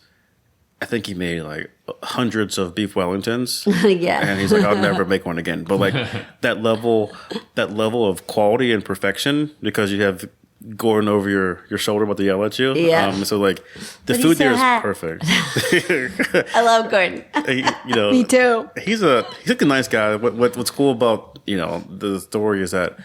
I think he made like hundreds of beef Wellingtons. Yeah. And he's like, I'll never make one again. But like that level of quality and perfection, because you have Gordon over your shoulder about to yell at you. Yeah. So like the But food he's so there is hot. perfect. I love Gordon. Me too. He's like a nice guy. What's cool about the story is that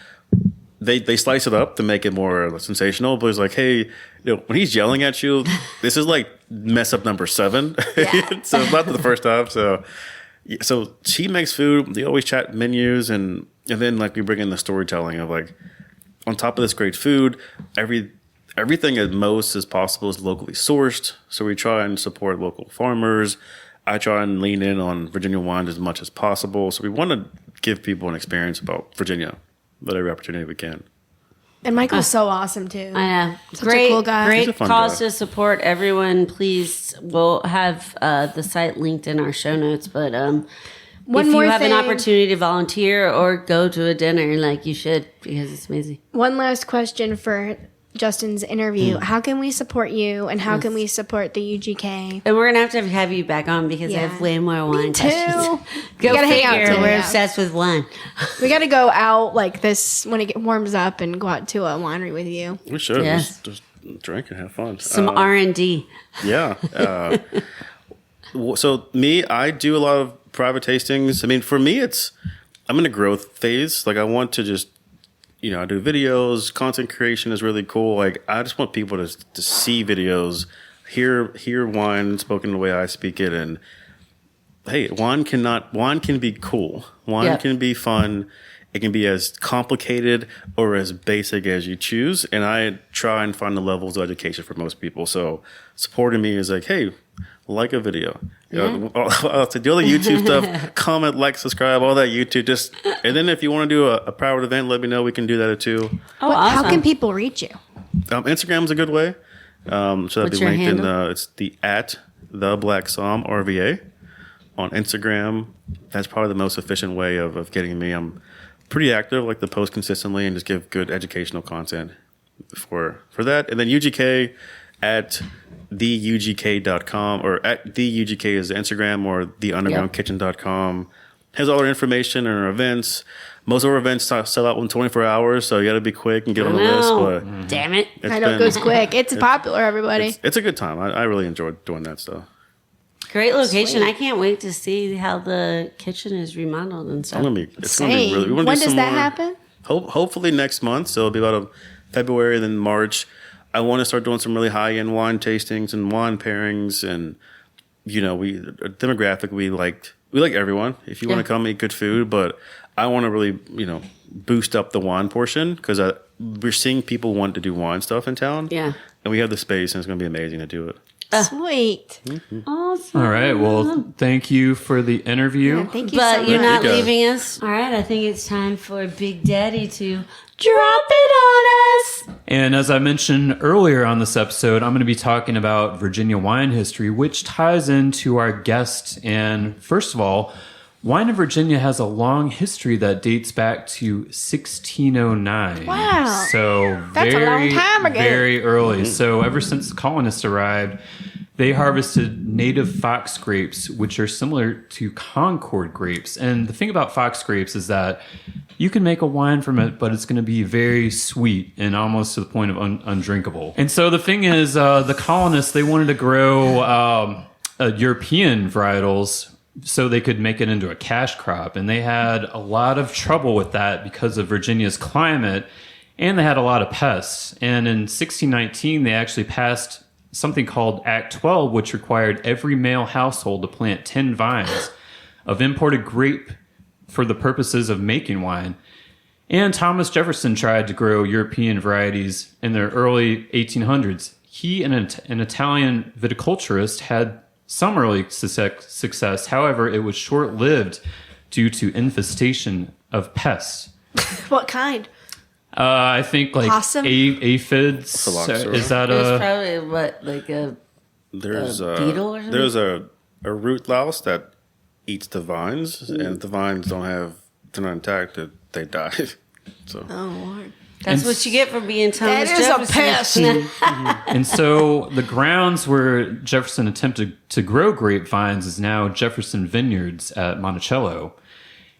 they slice it up to make it more sensational. But it's like, hey, when he's yelling at you, this is like mess up number 7. Yeah. So it's not the first time. So she makes food. They always chat menus, and then like we bring in the storytelling of like, on top of this great food, everything as most as possible is locally sourced. So we try and support local farmers. I try and lean in on Virginia wine as much as possible. So we want to give people an experience about Virginia, but every opportunity we can. And Michael's so awesome too. I know. Such a Great, cool guy. great He's a fun cause guy. to support everyone. Please, we'll have the site linked in our show notes. But One if more you have thing. an opportunity to volunteer or go to a dinner, like, you should, because it's amazing. One last question for Justin's interview. How can we support you, and how can we support the UGK? And we're gonna have you back on because I Yeah. have way more wine too. questions. We Go gotta hang figure. out too, We're yeah. obsessed with wine. We got to go out like this when it warms up and go out to a winery with you. We should Yes. just drink and have fun. Some R&D. Yeah. So me, I do a lot of private tastings. I mean, for me, I'm in a growth phase. Like I want to just, I do videos. Content creation is really cool. Like I just want people to see videos, hear wine spoken the way I speak it, and hey, wine can be cool. Wine Yeah. can be fun. It can be as complicated or as basic as you choose. And I try and find the levels of education for most people. So supporting me is like, hey, like a video. Do all the YouTube stuff, comment, like, subscribe, all that YouTube. And then if you want to do a private event, let me know. We can do that too. Oh, awesome. How can people reach you? Instagram's a good way. So that'd What's be your linked handle? in it's the Black Somm RVA on Instagram. That's probably the most efficient way of getting me. I'm pretty active, like to post consistently and just give good educational content for that. And then UGK at theugk.com, or at theugk is the Instagram, or theundergroundkitchen.com. Has all our information and our events. Most of our events sell out in 24 hours, so you got to be quick and get on the list. But Damn it. it's I know it goes quick. It's popular, everybody. It's a good time. I really enjoy doing that stuff. Great location. I can't wait to see how the kitchen is remodeled and stuff. It's gonna be really. We wanna When do does some that more- happen? Hopefully next month. So it'll be about February, then March. I want to start doing some really high end wine tastings and wine pairings, and demographic we like everyone. If you want to come eat good food, but I want to really boost up the wine portion, because we're seeing people want to do wine stuff in town. Yeah. And we have the space, and it's going to be amazing to do it. Sweet. Awesome. All right. Well, thank you for the interview. Yeah, thank you But so you're much. not You guys. leaving us. All right. I think it's time for Big Daddy to drop it on us. And as I mentioned earlier on this episode, I'm going to be talking about Virginia wine history, which ties into our guest. And first of all, wine in Virginia has a long history that dates back to 1609. Wow. So That's a long time ago. very early. So ever since the colonists arrived, they harvested native fox grapes, which are similar to Concord grapes. And the thing about fox grapes is that you can make a wine from it, but it's going to be very sweet and almost to the point of undrinkable. And so the thing is, the colonists, they wanted to grow European varietals so they could make it into a cash crop. And they had a lot of trouble with that because of Virginia's climate, and they had a lot of pests. And in 1619, they actually passed something called Act 12, which required every male household to plant 10 vines of imported grape for the purposes of making wine. And Thomas Jefferson tried to grow European varieties in the early 1800s. He and an Italian viticulturist had some early success. However, it was short-lived due to infestation of pests. What kind? I think like Possum? aphids. Phylloxera. Is that It's a... probably what, like a There's beetle or something? there's a root louse that eats the vines, and if the vines they're not intact, they die. So Oh, Lord. That's what you get for being Thomas That is a Jefferson. pest. And so the grounds where Jefferson attempted to grow grapevines is now Jefferson Vineyards at Monticello.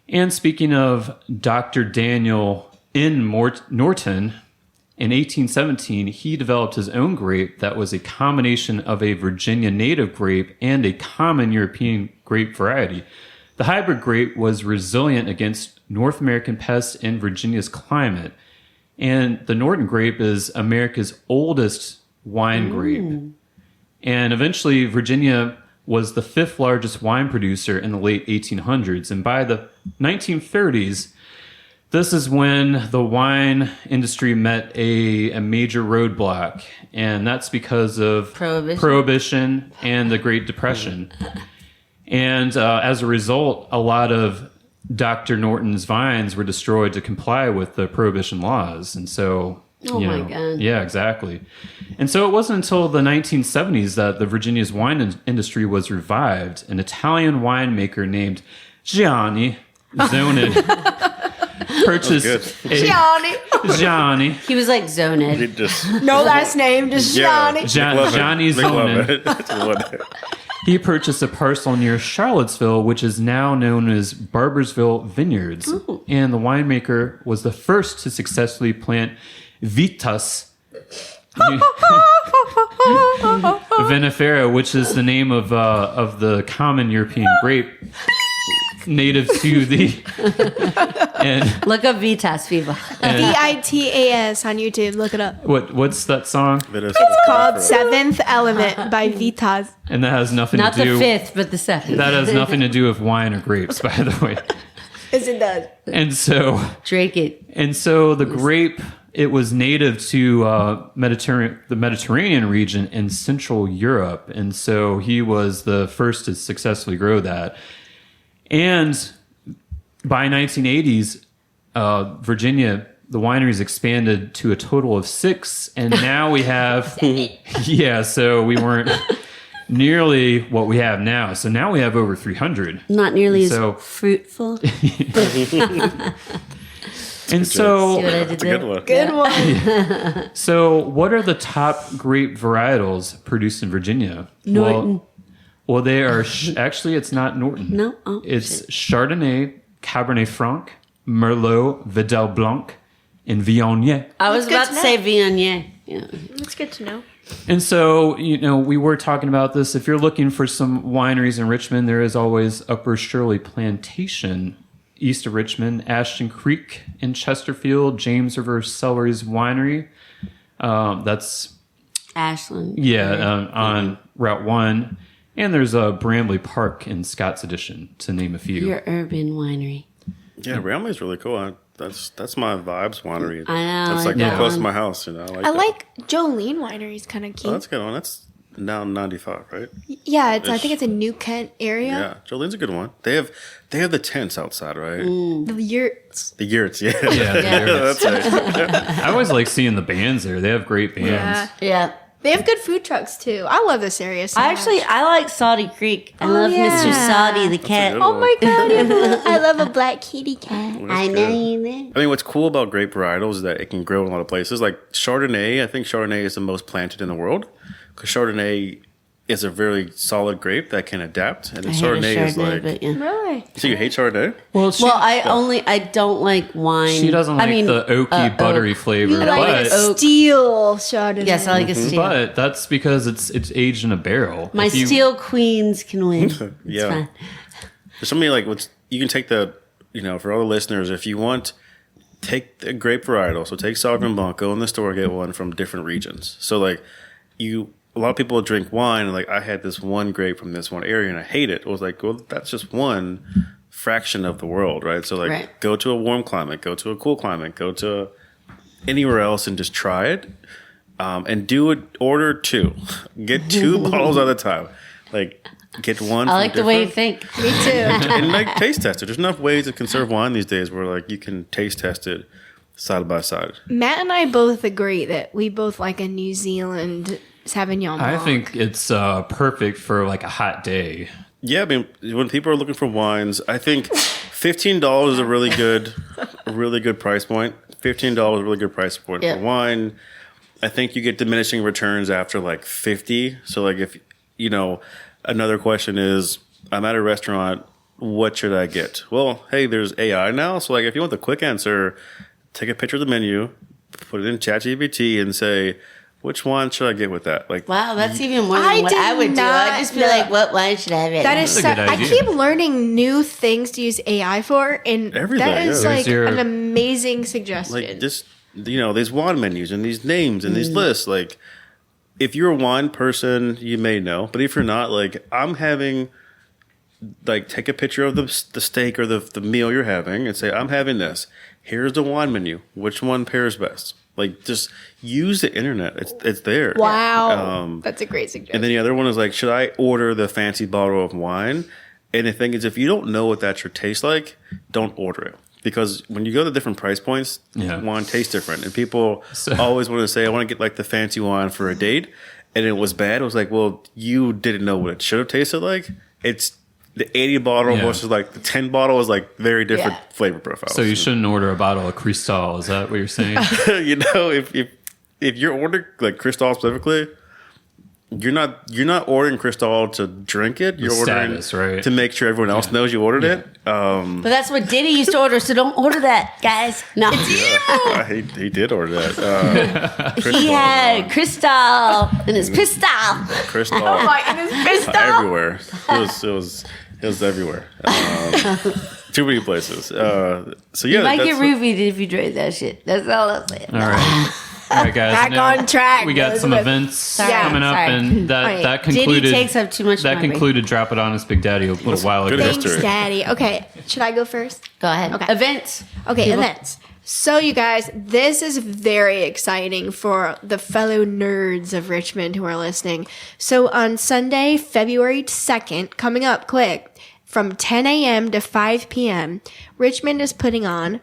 And speaking of Dr. Daniel N. Norton, in 1817, he developed his own grape that was a combination of a Virginia native grape and a common European grape variety. The hybrid grape was resilient against North American pests in Virginia's climate. And the Norton grape is America's oldest wine grape. And eventually, Virginia was the 5th largest wine producer in the late 1800s. And by the 1930s, this is when the wine industry met a major roadblock. And that's because of Prohibition and the Great Depression. And as a result, a lot of Dr. Norton's vines were destroyed to comply with the Prohibition laws. And so, my God. Yeah, exactly. And so it wasn't until the 1970s that the Virginia's wine industry was revived. An Italian winemaker named Gianni Zoned purchased Gianni. He was like zoned. it just No last name, just Johnny. Johnny Zoned. McLovin. He purchased a parcel near Charlottesville, which is now known as Barbersville Vineyards. Ooh. And the winemaker was the first to successfully plant Vitas vinifera, which is the name of the common European grape native to the... and Look up Vitas, people. Vitas on YouTube. Look it up. what's that song? It's called Seventh Element by Vitas. And that has nothing Not to do... the 5th, but the 7th. That has nothing to do with wine or grapes, by the way. Yes, it does. And so... Drake it. And so the grape, it was native to the Mediterranean region in Central Europe. And so he was the first to successfully grow that. And by 1980s, Virginia, the wineries expanded to a total of 6. And now we have... yeah, so we weren't nearly what we have now. So now we have over 300. Not nearly So- as fruitful. And so... See what I did That's a there? good one. Good one. So, what are the top grape varietals produced in Virginia? Norton. Well, they are actually. It's not Norton. No? Oh, It's Chardonnay, Cabernet Franc, Merlot, Vidal Blanc, and Viognier. I was That's about good to to say Viognier. Yeah. That's good to know. And so, we were talking about this. If you're looking for some wineries in Richmond, there is always Upper Shirley Plantation, east of Richmond, Ashton Creek in Chesterfield, James River Cellars Winery. That's Ashland. on Route 1. And there's a Bramley Park in Scott's Addition, to name a few. Your urban winery. Yeah, Ramley's really cool. That's my vibes winery. I know, That's like yeah. close to my house. I I that. like Jolene Winery's kind of Oh, cute. that's a good one. That's down 95, right? Yeah, I Ish. think it's a New Kent area. Yeah, Jolene's a good one. They have the tents outside, right? The yurts. The yurts, yeah. Yeah, That's right. I always like seeing the bands there. They have great bands. Yeah. Yeah. They have good food trucks too. I love this area so much. I like Salty Creek. I love yeah. Mr. Salty the cat. good Oh one. my god, I love a black kitty cat. I know you there. I mean, what's cool about grape varietals is that it can grow in a lot of places. Like Chardonnay, I think Chardonnay is the most planted in the world because Chardonnay is a very solid grape that can adapt, and then I hate a Chardonnay is Chardonnay, like. but yeah. Really? So you hate Chardonnay? Well, she, I don't like wine. she doesn't like the oaky, buttery flavor. You like but, a steel Chardonnay. Yes, I like a steel. but that's because it's aged in a barrel. My If you- steel queens can win. It's Yeah. fine. There's so many you can take the for all the listeners, if you want, take the grape varietal. So take Sauvignon Blanc, go in the store, get one from different regions. So a lot of people drink wine and I had this one grape from this one area and I hate it. It was well, that's just one fraction of the world, right? So go to a warm climate, go to a cool climate, go to anywhere else and just try it. And order 2. Get 2 bottles at a time. Get one. I like the way you think. Me too. And taste test it. There's enough ways to conserve wine these days where you can taste test it side by side. Matt and I both agree that we both like a New Zealand Sauvignon Blanc. I think it's perfect for a hot day. Yeah, I mean, when people are looking for wines, I think $15 is a really good price point. $15 is a really good price point for wine. I think you get diminishing returns after 50. So if another question is, I'm at a restaurant, what should I get? Well, hey, there's AI now. So if you want the quick answer, take a picture of the menu, put it in ChatGPT and say, which wine should I get with that? Wow, that's even more than what I would do. I'd just be what wine should I have? That is a good idea. I keep learning new things to use AI for, and Everything, that is yeah. an amazing suggestion. These wine menus and these names and these lists. If you're a wine person, you may know, but if you're not, I'm having, take a picture of the steak or the meal you're having and say, I'm having this. Here's the wine menu. Which one pairs best? Just use the internet. It's there. Wow. That's a great suggestion. And then the other one is should I order the fancy bottle of wine? And the thing is, if you don't know what that should taste like, don't order it. Because when you go to different price points, wine tastes different. And people always want to say, I want to get the fancy wine for a date. And it was bad. It was well, you didn't know what it should have tasted like. It's the 80 bottle versus the 10 bottle is very different flavor profiles. So you shouldn't order a bottle of Cristal. Is that what you're saying? If you're ordering Cristal specifically, you're not ordering Cristal to drink it. You're ordering to make sure everyone else knows you ordered it. But that's what Diddy used to order, so don't order that, guys. No. He did order that. He had Cristal in his pistol. Cristal. Oh my goodness, Crystal. Everywhere. It was everywhere. Too many places. So yeah, You might get roofied if you drink that shit. That's all I'm saying. All right, guys. Back on track. We got some events coming up, and that concluded. Diddy takes up too much. That concluded Drop It On Us, Big Daddy a little while ago. Thanks, Daddy. Okay, should I go first? Go ahead. Okay. Events. Okay, events. So, you guys, this is very exciting for the fellow nerds of Richmond who are listening. So, on Sunday, February 2nd, coming up quick, from 10 a.m. to 5 p.m., Richmond is putting on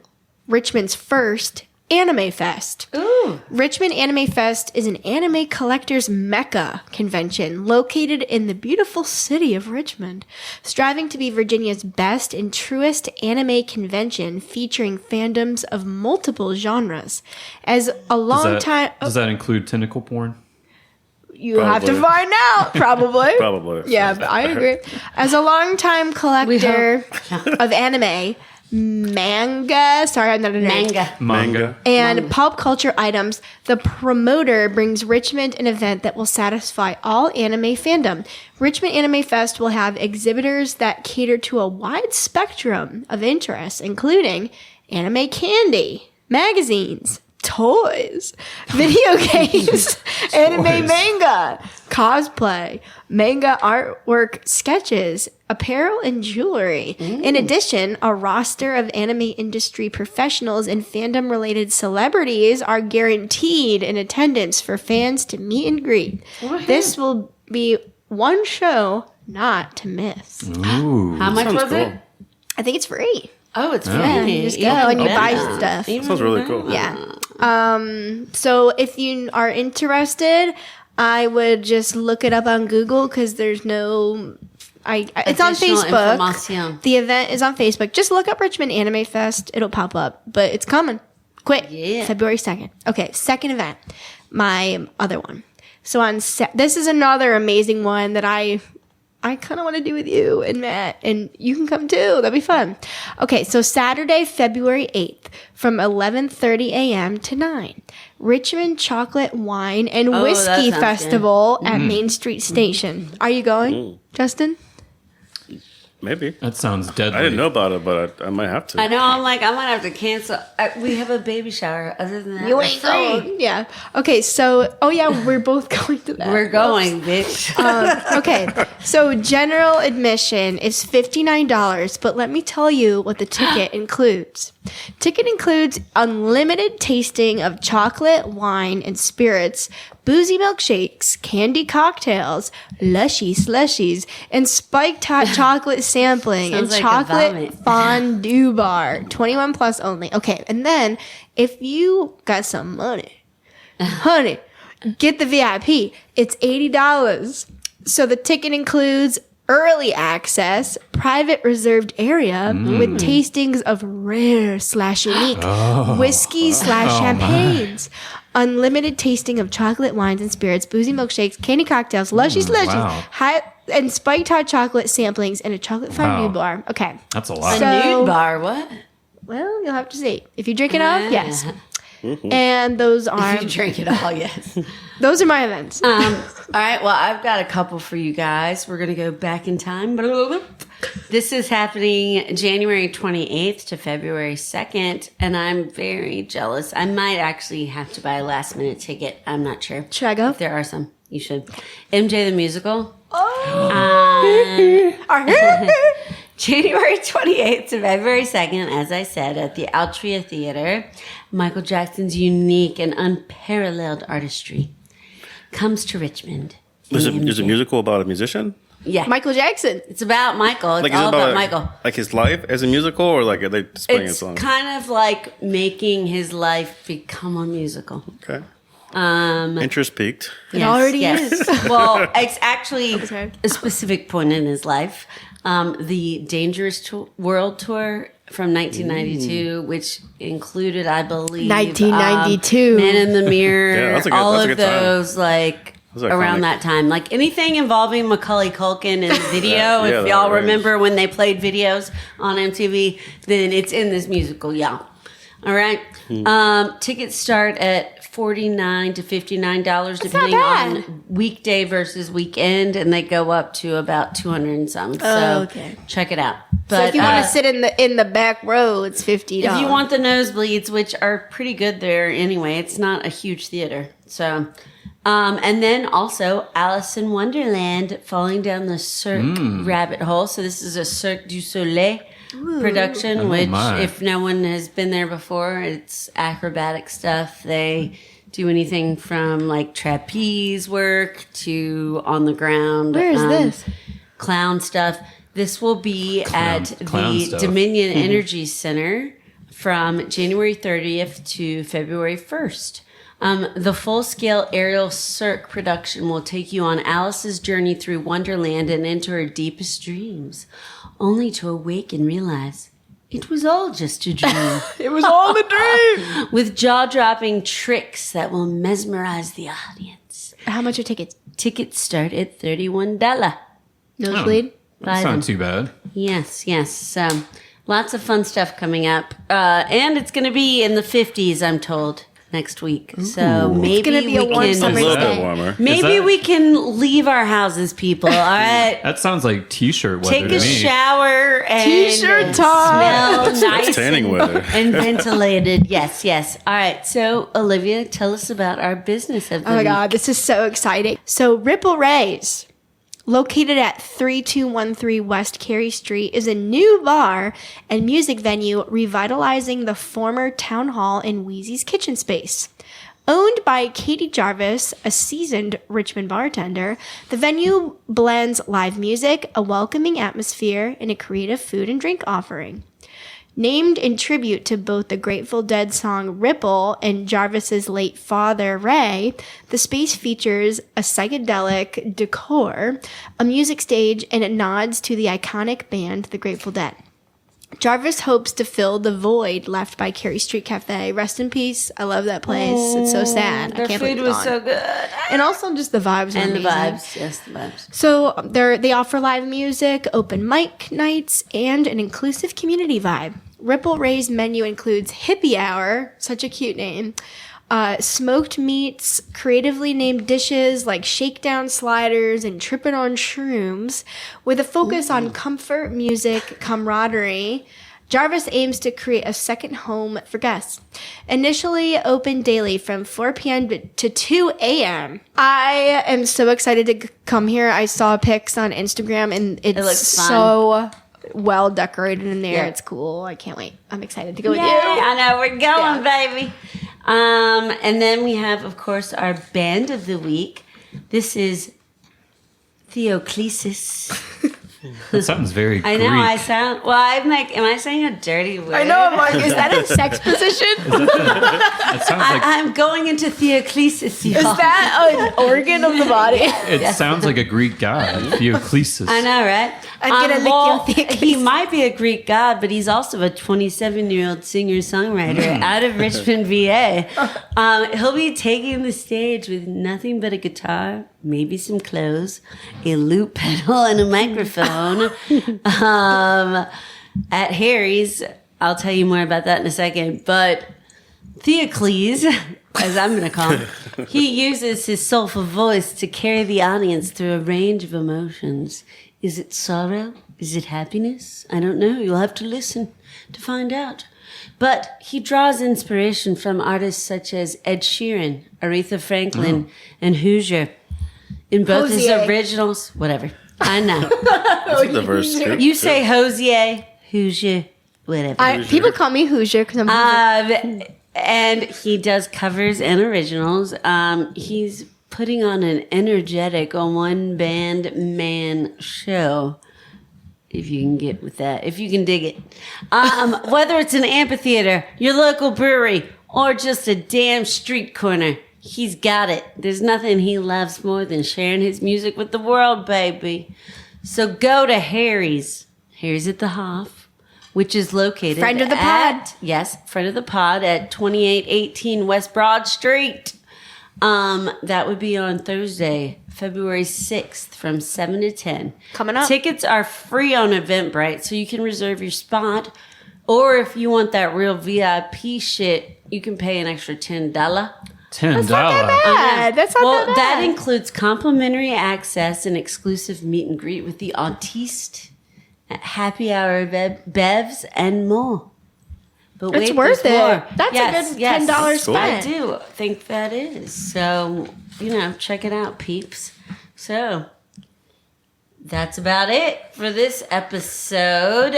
Richmond's first Anime Fest. Ooh. Richmond Anime Fest is an anime collector's mecca convention located in the beautiful city of Richmond, striving to be Virginia's best and truest anime convention featuring fandoms of multiple genres. As a long time... Does that include tentacle porn? You have to find out, probably. Probably. Yeah, but I agree. As a longtime collector of anime, manga, sorry, I'm not a nerd. Manga. And pop culture items, the promoter brings Richmond an event that will satisfy all anime fandom. Richmond Anime Fest will have exhibitors that cater to a wide spectrum of interests, including anime candy, magazines, toys, video games, anime manga, cosplay, manga artwork, sketches, apparel, and jewelry. In addition, a roster of anime industry professionals and fandom-related celebrities are guaranteed in attendance for fans to meet and greet. This will be one show not to miss. Ooh. How much was it? I think it's free. Oh, it's free. Yeah, you just go and you buy stuff. Sounds really cool. Yeah. So if you are interested, I would just look it up on Google because there's no... it's on Facebook. Information. The event is on Facebook. Just look up Richmond Anime Fest. It'll pop up. But it's coming. Quick. Yeah. February 2nd. Okay, second event. My other one. So this is another amazing one that I kind of want to do with you and Matt, and you can come too. That'd be fun. Okay, so Saturday, February 8th, from 11:30 a.m. to 9, Richmond Chocolate, Wine, and Whiskey Festival at Main Street Station. Are you going, Justin? Maybe. That sounds deadly. I didn't know about it, but I might have to. I know. I'm like, I might have to cancel. We have a baby shower. Other than that, You ain't going. Yeah. Okay. So, we're both going to that. we're going, bitch. Okay. So general admission is $59, but let me tell you what the ticket includes. Ticket includes unlimited tasting of chocolate, wine, and spirits, boozy milkshakes, candy cocktails, lushy slushies, and spiked hot chocolate sampling and Sounds like a chocolate vomit. fondue bar. 21 plus only. Okay. And then if you got some money, honey, get the VIP. It's $80. So the ticket includes early access, private reserved area with tastings of rare/unique whiskey/champagnes, unlimited tasting of chocolate, wines, and spirits, boozy milkshakes, candy cocktails, lushy slushies, wow. and spiked hot chocolate samplings, and a chocolate fondue bar. Okay. That's a lot. A So- nude bar. What? Well, you'll have to see. If you drink enough, yes. And those are If you drink it all, yes. those are my events. All right. Well, I've got a couple for you guys. We're going to go back in time. This is happening January 28th to February 2nd, and I'm very jealous. I might actually have to buy a last minute ticket. I'm not sure. Should I go? If there are some, you should. MJ the Musical. January 28th to February 2nd, as I said, at the Altria Theater, Michael Jackson's unique and unparalleled artistry comes to Richmond. Is it musical about a musician? Yeah. Michael Jackson. It's about Michael. It's Like, all is it about Michael. like his life as a musical, or like are they just playing a It's song? kind of like making his life become a musical. Okay. Interest peaked. It already is. Well, it's actually sorry. a specific point in his life. The Dangerous World Tour from 1992, which included, I believe, 1992. Man in the Mirror, Yeah, that's a good- all that's a of good time. those, like, That's iconic. around that time. Like, anything involving Macaulay Culkin in video, Yeah, if that y'all range. remember when they played videos on MTV, then it's in this musical, yeah. All right. Tickets start at $49 to $59, depending bad. on weekday versus weekend, and they go up to about 200 and some. So okay. check it out. So if you want to sit in the back row, it's $50. if you want the nosebleeds, which are pretty good there anyway, it's not a huge theater. So, and then also Alice in Wonderland, Falling Down the Cirque Rabbit Hole. So this is a Cirque du Soleil production, which my. if no one has been there before, it's acrobatic stuff. They do anything from like trapeze work to on the ground. Where is this? Clown stuff. This will be at clown the stuff. Dominion Energy Center from January 30th to February 1st. The full-scale aerial cirque production will take you on Alice's journey through Wonderland and into her deepest dreams, only to awake and realize it was all just a dream. It was all the dream. With jaw-dropping tricks that will mesmerize the audience. How much are tickets? Tickets start at $31. Nosebleed? That's not too bad. Yes. So lots of fun stuff coming up. And it's going to be in the 50s, I'm told, next week. So maybe gonna be a we warm A can... summer little day. bit warmer. Maybe that- we can leave our houses, people. All right. That sounds like t-shirt weather Take to a me. shower and T-shirt time. smell nice tanning and, weather. and ventilated. Yes. All right. So, Olivia, tell us about our business of the Oh my week. God, this is so exciting. So Ripple Rays, located at 3213 West Carey Street, is a new bar and music venue revitalizing the former town hall in Wheezy's kitchen space. Owned by Katie Jarvis, a seasoned Richmond bartender, the venue blends live music, a welcoming atmosphere, and a creative food and drink offering. Named in tribute to both the Grateful Dead song Ripple and Jarvis's late father, Ray, the space features a psychedelic decor, a music stage, and it nods to the iconic band, the Grateful Dead. Jarvis hopes to fill the void left by Carey Street Cafe. Rest in peace. I love that place. It's so sad. Their I can't food believe it's was gone. so good. And also just the vibes are And the amazing. vibes. Yes, the vibes. So they offer live music, open mic nights, and an inclusive community vibe. Ripple Ray's menu includes Hippie Hour, such a cute name, Smoked meats, creatively named dishes like shakedown sliders and tripping on shrooms, with a focus on comfort, music, camaraderie. Jarvis aims to create a second home for guests. Initially open daily from 4 p.m. to 2 a.m. I am so excited to come here. I saw pics on Instagram and it looks so well decorated in there. Yeah. It's cool. I can't wait. I'm excited to go with Yay, you. I know, we're going, baby. And then we have, of course, our band of the week. This is Theocles. That sounds very I Greek. know, I sound... Well, I'm like, am I saying a dirty word? I know. I'm like, is that a sex position? It sounds like I'm going into Theocles, y'all. Is that an organ of the body? it sounds like a Greek god, Theocles. I know, right? I'm gonna lick your Theocles. He might be a Greek god, but he's also a 27-year-old singer-songwriter out of Richmond, VA. He'll be taking the stage with nothing but a guitar, maybe some clothes, a loop pedal, and a microphone at Harry's. I'll tell you more about that in a second. But Theocles, as I'm going to call him, he uses his soulful voice to carry the audience through a range of emotions. Is it sorrow? Is it happiness? I don't know. You'll have to listen to find out. But he draws inspiration from artists such as Ed Sheeran, Aretha Franklin, and Hoosier. In both his Hosier. originals, whatever. I know. That's a diverse group. You say Hosier, Hoosier, whatever. People call me Hoosier because I'm Hoosier. And he does covers and originals. He's putting on an energetic one-band man show. If you can get with that, if you can dig it. Whether it's an amphitheater, your local brewery, or just a damn street corner, he's got it. There's nothing he loves more than sharing his music with the world, baby. So go to Harry's at the Hoff, which is located Friend of the pod. Yes, friend of the pod at 2818 West Broad Street. That would be on Thursday, February 6th from 7 to 10. Coming up. Tickets are free on Eventbrite, so you can reserve your spot. Or if you want that real VIP shit, you can pay an extra $10. $10. bad. That's not Well, that bad. that includes complimentary access and exclusive meet and greet with the artiste, happy hour bevs, and more. But It's wait, worth there's it. more. That's a good $10 Cool. I spent. do think that is. So, check it out, peeps. So, that's about it for this episode.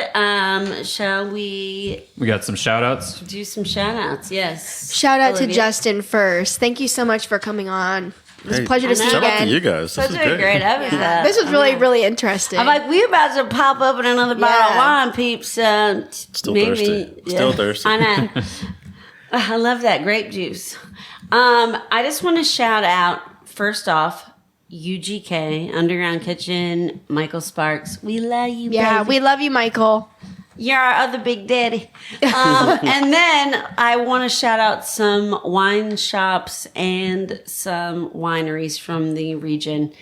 Shall we We got some shout outs. do some shout outs? Yes. Shout out to Olivia? Justin first. Thank you so much for coming on. It was a Hey, pleasure to see you Shout out to again. you guys. This Such is a great episode. Yeah. This was really, really interesting. I'm like, we about to pop open another bottle of Yeah. wine, peeps. Still thirsty. Still thirsty. I know. I love that grape juice. I just want to shout out, first off, UGK, Underground Kitchen, Michael Sparks. We love you, yeah, baby. we love you, Michael. You're our other big daddy. And then I want to shout out some wine shops and some wineries from the region.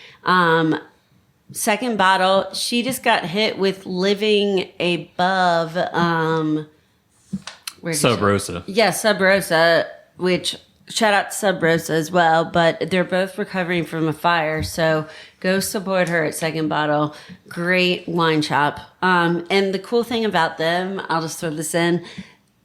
Second Bottle, she just got hit with living above Sub Rosa. Yeah, Sub Rosa, which shout out to Sub Rosa as well, but they're both recovering from a fire. So go support her at Second Bottle. Great wine shop. And the cool thing about them, I'll just throw this in.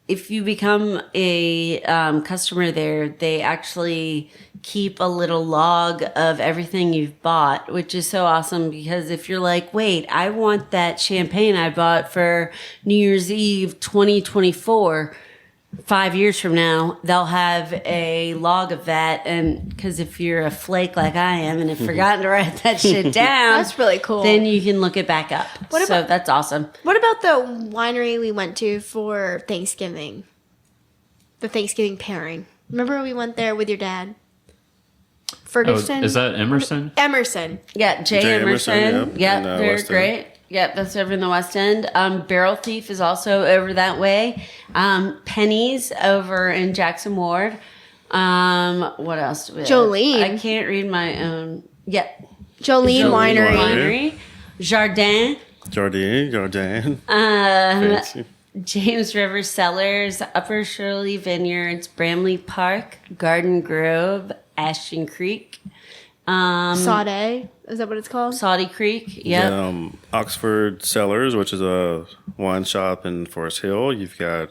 If you become a customer there, they actually keep a little log of everything you've bought, which is so awesome because if you're like, wait, I want that champagne I bought for New Year's Eve 2024, 5 years from now, they'll have a log of that. And because if you're a flake like I am and have forgotten to write that shit down, That's really cool. then you can look it back up. What So about- that's awesome. What about the winery we went to for Thanksgiving? The Thanksgiving pairing. Remember when we went there with your dad? Oh, Ferguson? is that Emerson? Emerson. Yeah, Jay Jay Emerson. Emerson, Yeah, in, they're West End. great. Yep, that's over in the West End. Barrel Thief is also over that way. Penny's over in Jackson Ward. What else do we have? Jolene. I can't read my own. Yeah. Jolene Winery. Winery. Jardin. Jardine. Um, Fancy. James River Cellars, Upper Shirley Vineyards, Bramley Park, Garden Grove, Ashton Creek, Sade, is that what it's called? Saudi Creek. Yep. Oxford Cellars, which is a wine shop in Forest Hill. You've got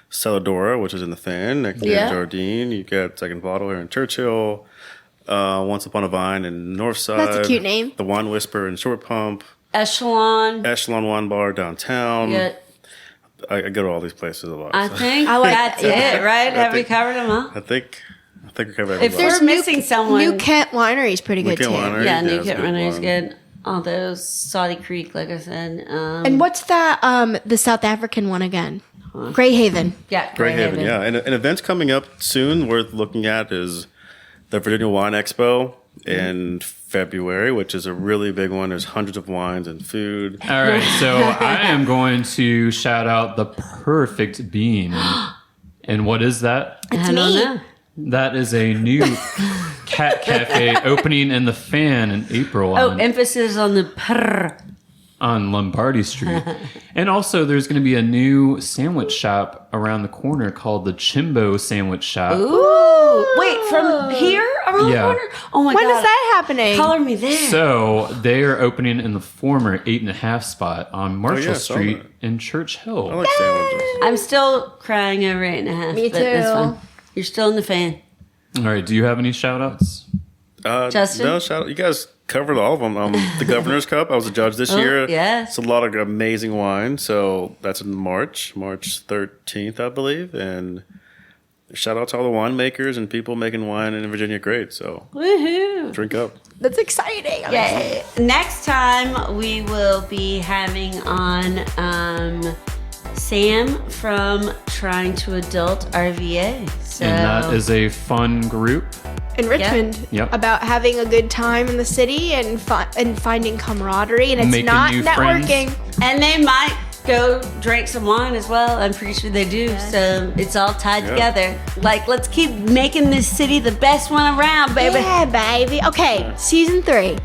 Celadora, which is in the Fan, next to Jardine. You've got Second Bottle here in Churchill. Once Upon a Vine in Northside. That's a cute name. The Wine Whisper in Short Pump. Echelon Wine Bar downtown. Yeah. I go to all these places a lot. I so. think that's it, right? Have we covered them all? I think we covered If everybody. there's missing someone, New Kent Winery is pretty good Kent too. Winery. yeah, New that's a Kent good Runner is one. good. All those Saudi Creek, like I said. And what's that? The South African one again? Grey Haven. Yeah, Grey Haven, yeah. And an event's coming up soon worth looking at is the Virginia Wine Expo in February, which is a really big one. There's hundreds of wines and food. All right, so I am going to shout out the Perfect Bean. And what is that? I don't me. know. That is a new cat cafe opening in the Fan in April Emphasis on the prr. on Lombardy Street. And also, there's going to be a new sandwich shop around the corner called the Chimbo Sandwich Shop. Ooh, wait, from here around Yeah. the corner? Oh my When god! is that happening? Color me there. So they are opening in the former 8.5 spot on Marshall I saw Street that. in Church I Hill. like sandwiches. I'm still crying over 8.5. Me but that's too. fine. You're still in the Fan. All right, do you have any shout outs? Justin? No, shout out. You guys covered all of them. The Governor's Cup, I was a judge this year. yes. It's a lot of amazing wine. So that's in March 13th, I believe. And shout out to all the winemakers and people making wine in Virginia great. So Woohoo! drink up. That's exciting. Yay. Next time we will be having on Sam from Trying to Adult RVA. So And that is a fun group. In Richmond, Yep. about having a good time in the city and finding camaraderie, and it's Making not new networking. and they might go drink some wine as well. I'm pretty sure they do. So it's all tied together. Like, let's keep making this city the best one around, baby. Yeah, baby. Okay, season 3.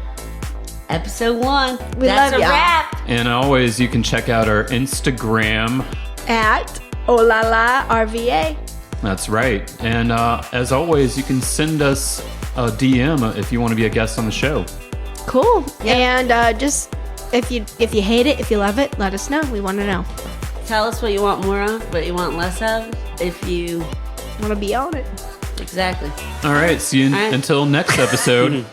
Episode 1. We That's love a y'all. wrap. And always, you can check out our Instagram. At Olala RVA. That's right. And as always, you can send us a DM if you want to be a guest on the show. Cool. And just if you hate it, if you love it, let us know. We want to know. Tell us what you want more of, what you want less of. If you Want to be on it. exactly. All right. See you All right. until next episode.